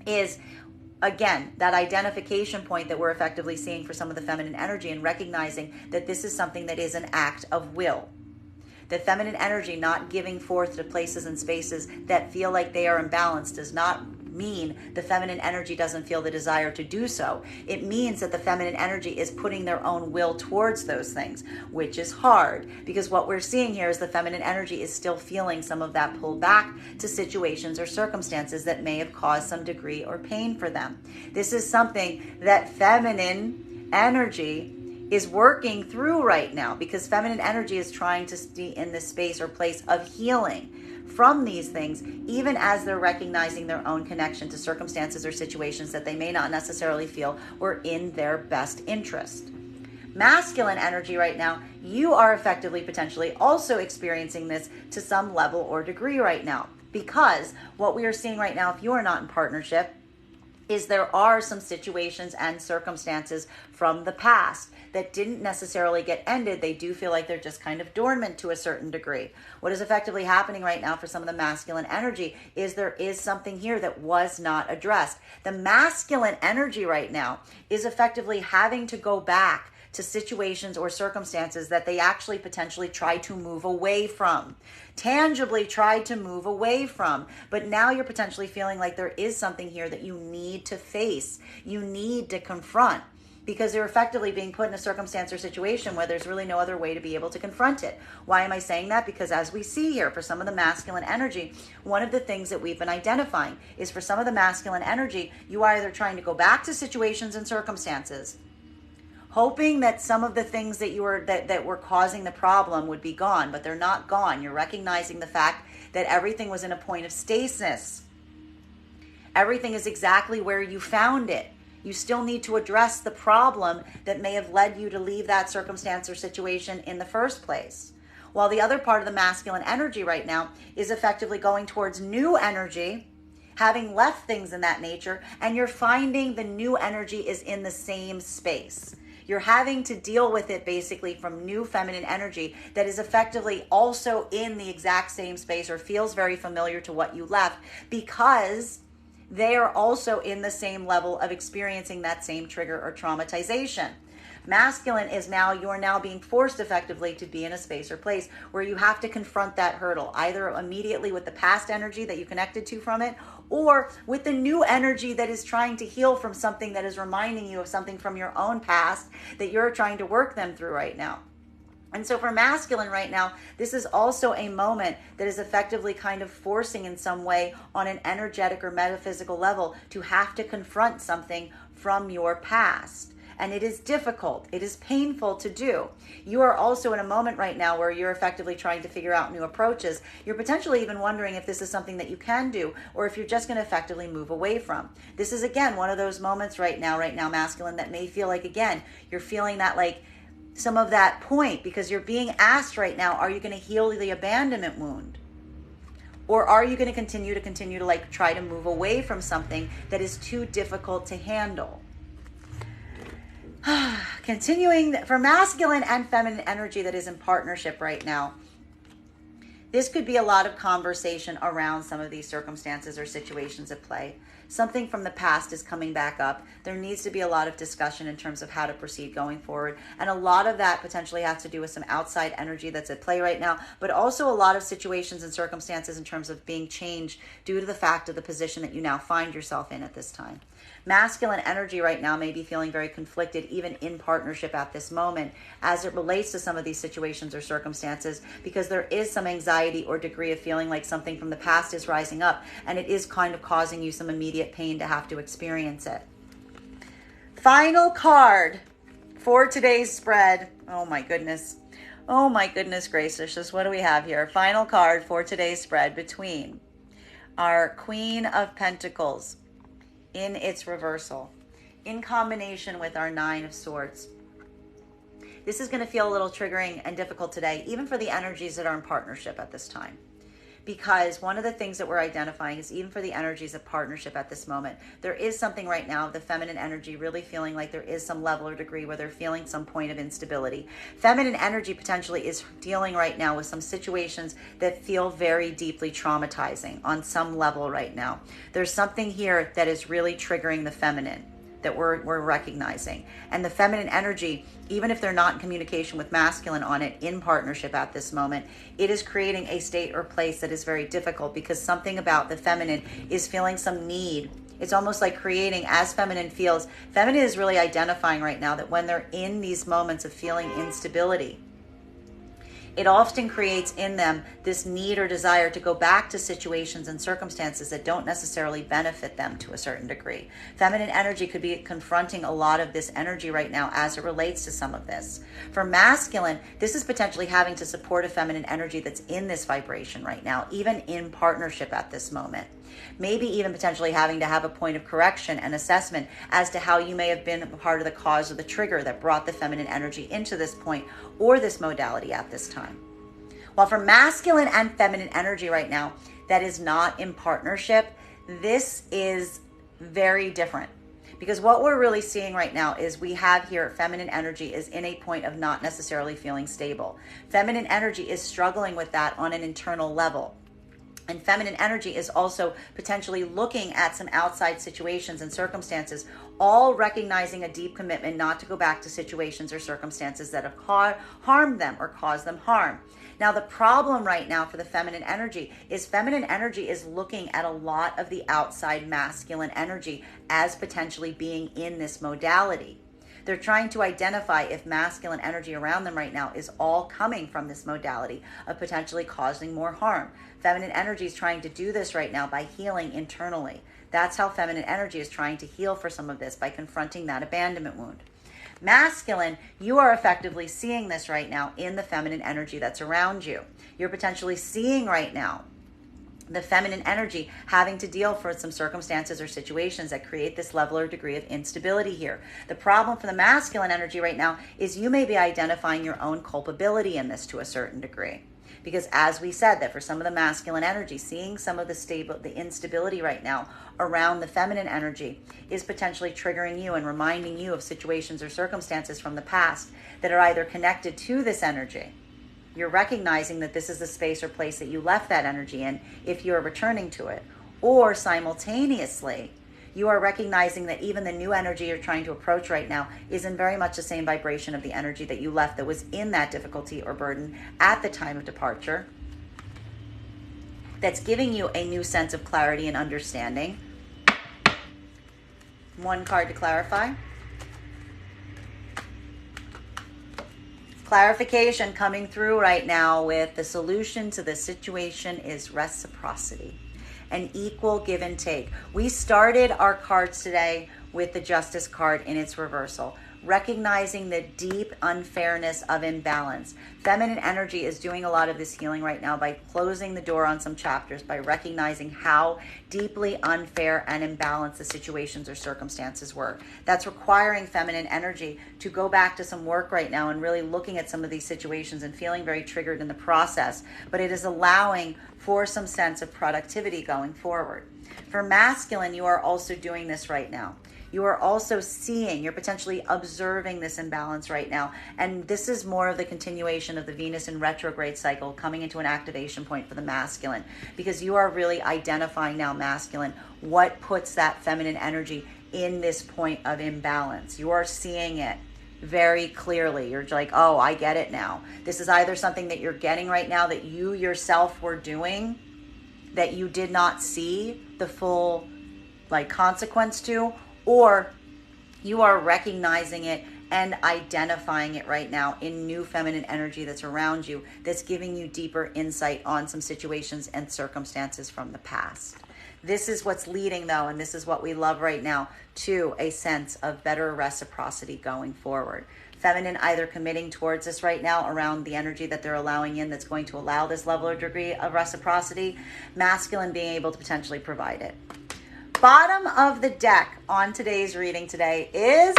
is, again, that identification point that we're effectively seeing for some of the feminine energy and recognizing that this is something that is an act of will. The feminine energy not giving forth to places and spaces that feel like they are imbalanced does not mean the feminine energy doesn't feel the desire to do so. It means that the feminine energy is putting their own will towards those things, which is hard, because what we're seeing here is the feminine energy is still feeling some of that pull back to situations or circumstances that may have caused some degree or pain for them. This is something that feminine energy is working through right now, because feminine energy is trying to stay in this space or place of healing from these things, even as they're recognizing their own connection to circumstances or situations that they may not necessarily feel were in their best interest. Masculine energy right now, you are effectively potentially also experiencing this to some level or degree right now, because what we are seeing right now, if you are not in partnership, is there are some situations and circumstances from the past that didn't necessarily get ended. They do feel like they're just kind of dormant to a certain degree. What is effectively happening right now for some of the masculine energy is there is something here that was not addressed. The masculine energy right now is effectively having to go back to situations or circumstances that they actually potentially tried to move away from, tangibly tried to move away from. But now you're potentially feeling like there is something here that you need to face, you need to confront, because you're effectively being put in a circumstance or situation where there's really no other way to be able to confront it. Why am I saying that? Because as we see here, for some of the masculine energy, one of the things that we've been identifying is for some of the masculine energy, you are either trying to go back to situations and circumstances, hoping that some of the things that that were causing the problem would be gone, but they're not gone. You're recognizing the fact that everything was in a point of stasis. Everything is exactly where you found it. You still need to address the problem that may have led you to leave that circumstance or situation in the first place. While the other part of the masculine energy right now is effectively going towards new energy, having left things in that nature, and you're finding the new energy is in the same space. You're having to deal with it basically from new feminine energy that is effectively also in the exact same space or feels very familiar to what you left, because they are also in the same level of experiencing that same trigger or traumatization. Masculine is now, you're now being forced effectively to be in a space or place where you have to confront that hurdle, either immediately with the past energy that you connected to from it, or with the new energy that is trying to heal from something that is reminding you of something from your own past that you're trying to work them through right now. And so for masculine right now, this is also a moment that is effectively kind of forcing in some way on an energetic or metaphysical level to have to confront something from your past. And it is difficult. It is painful to do. You are also in a moment right now where you're effectively trying to figure out new approaches. You're potentially even wondering if this is something that you can do, or if you're just going to effectively move away from. This is, again, one of those moments right now, masculine, that may feel like, again, you're feeling that like some of that point, because you're being asked right now, are you going to heal the abandonment wound? Or are you going to continue to like try to move away from something that is too difficult to handle? Continuing for masculine and feminine energy that is in partnership right now, this could be a lot of conversation around some of these circumstances or situations at play. something from the past is coming back up. There needs to be a lot of discussion in terms of how to proceed going forward. And a lot of that potentially has to do with some outside energy that's at play right now, but also a lot of situations and circumstances in terms of being changed due to the fact of the position that you now find yourself in at this time. Masculine energy right now may be feeling very conflicted, even in partnership at this moment, as it relates to some of these situations or circumstances, because there is some anxiety or degree of feeling like something from the past is rising up, and it is kind of causing you some immediate pain to have to experience it. Final card for today's spread. Oh my goodness. Oh my goodness gracious. What do we have here? Final card for today's spread between our Queen of Pentacles in its reversal, in combination with our Nine of Swords. This is going to feel a little triggering and difficult today, even for the energies that are in partnership at this time. Because one of the things that we're identifying is even for the energies of partnership at this moment, there is something right now, the feminine energy really feeling like there is some level or degree where they're feeling some point of instability. Feminine energy potentially is dealing right now with some situations that feel very deeply traumatizing on some level right now. There's something here that is really triggering the feminine that we're recognizing. And the feminine energy, even if they're not in communication with masculine on it in partnership at this moment, it is creating a state or place that is very difficult because something about the feminine is feeling some need. It's almost like creating, as feminine feels, feminine is really identifying right now that when they're in these moments of feeling instability, it often creates in them this need or desire to go back to situations and circumstances that don't necessarily benefit them to a certain degree. Feminine energy could be confronting a lot of this energy right now as it relates to some of this. For masculine, this is potentially having to support a feminine energy that's in this vibration right now, even in partnership at this moment. Maybe even potentially having to have a point of correction and assessment as to how you may have been a part of the cause or the trigger that brought the feminine energy into this point or this modality at this time. While for masculine and feminine energy right now that is not in partnership, this is very different. Because what we're really seeing right now is we have here feminine energy is in a point of not necessarily feeling stable. Feminine energy is struggling with that on an internal level. And feminine energy is also potentially looking at some outside situations and circumstances, all recognizing a deep commitment not to go back to situations or circumstances that have harmed them or caused them harm. Now, the problem right now for the feminine energy is looking at a lot of the outside masculine energy as potentially being in this modality. They're trying to identify if masculine energy around them right now is all coming from this modality of potentially causing more harm. Feminine energy is trying to do this right now by healing internally. That's how feminine energy is trying to heal for some of this, by confronting that abandonment wound. Masculine, you are effectively seeing this right now in the feminine energy that's around you. You're potentially seeing right now the feminine energy having to deal for some circumstances or situations that create this level or degree of instability here. The problem for the masculine energy right now is you may be identifying your own culpability in this to a certain degree. Because as we said, that for some of the masculine energy, seeing some of the instability right now around the feminine energy is potentially triggering you and reminding you of situations or circumstances from the past that are either connected to this energy. You're recognizing that this is the space or place that you left that energy in if you're returning to it. Or simultaneously, you are recognizing that even the new energy you're trying to approach right now is in very much the same vibration of the energy that you left that was in that difficulty or burden at the time of departure. That's giving you a new sense of clarity and understanding. One card to clarify. Clarification coming through right now with the solution to the situation is reciprocity, an equal give and take. We started our cards today with the Justice card in its reversal, recognizing the deep unfairness of imbalance. Feminine energy is doing a lot of this healing right now by closing the door on some chapters, by recognizing how deeply unfair and imbalanced the situations or circumstances were. That's requiring feminine energy to go back to some work right now and really looking at some of these situations and feeling very triggered in the process. But it is allowing for some sense of productivity going forward. For masculine, you are also doing this right now. You are also seeing, you're potentially observing this imbalance right now. And this is more of the continuation of the Venus in retrograde cycle coming into an activation point for the masculine, because you are really identifying now, masculine, what puts that feminine energy in this point of imbalance. You are seeing it very clearly. You're like, oh, I get it now. This is either something that you're getting right now that you yourself were doing, that you did not see the full consequence to, or you are recognizing it and identifying it right now in new feminine energy that's around you, that's giving you deeper insight on some situations and circumstances from the past. This is what's leading, though, and this is what we love right now, to a sense of better reciprocity going forward. Feminine either committing towards this right now around the energy that they're allowing in that's going to allow this level or degree of reciprocity. Masculine being able to potentially provide it. Bottom of the deck on today's reading today is,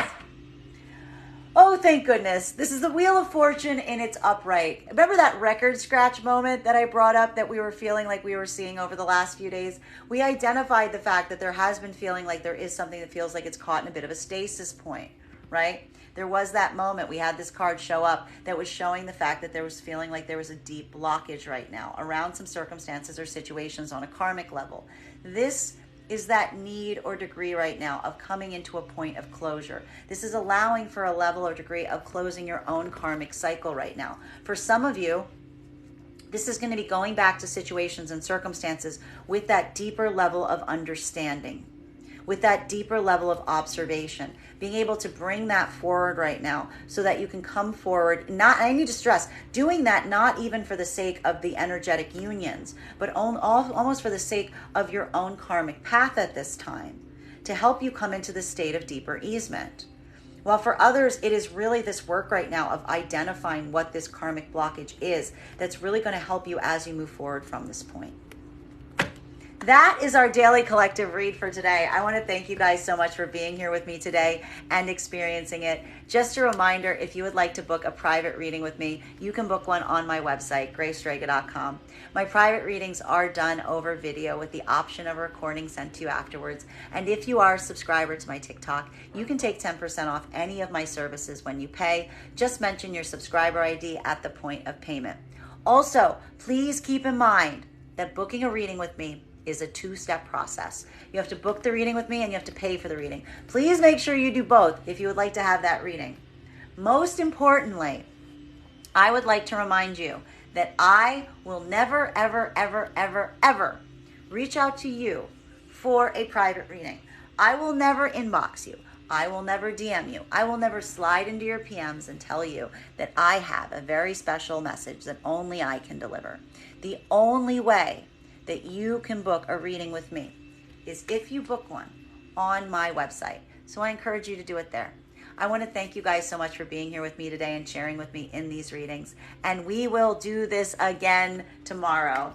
oh, thank goodness, this is the Wheel of Fortune in its upright. Remember that record scratch moment that I brought up that we were feeling like we were seeing over the last few days? We identified the fact that there has been feeling like there is something that feels like it's caught in a bit of a stasis point, right? There was that moment, we had this card show up that was showing the fact that there was feeling like there was a deep blockage right now around some circumstances or situations on a karmic level. This is that need or degree right now of coming into a point of closure. This is allowing for a level or degree of closing your own karmic cycle right now. For some of you, this is going to be going back to situations and circumstances with that deeper level of understanding, with that deeper level of observation, being able to bring that forward right now so that you can come forward. Not, I need to stress, doing that not even for the sake of the energetic unions, but almost for the sake of your own karmic path at this time, to help you come into the state of deeper easement. While for others, it is really this work right now of identifying what this karmic blockage is that's really going to help you as you move forward from this point. That is our daily collective read for today. I want to thank you guys so much for being here with me today and experiencing it. Just a reminder, if you would like to book a private reading with me, you can book one on my website, Strega.com. My private readings are done over video with the option of a recording sent to you afterwards. And if you are a subscriber to my TikTok, you can take 10% off any of my services when you pay. Just mention your subscriber ID at the point of payment. Also, please keep in mind that booking a reading with me is a two-step process. You have to book the reading with me and you have to pay for the reading. Please make sure you do both if you would like to have that reading. Most importantly, I would like to remind you that I will never, ever, ever, ever, ever reach out to you for a private reading. I will never inbox you. I will never DM you. I will never slide into your PMs and tell you that I have a very special message that only I can deliver. The only way that you can book a reading with me is if you book one on my website. So I encourage you to do it there. I want to thank you guys so much for being here with me today and sharing with me in these readings. And we will do this again tomorrow.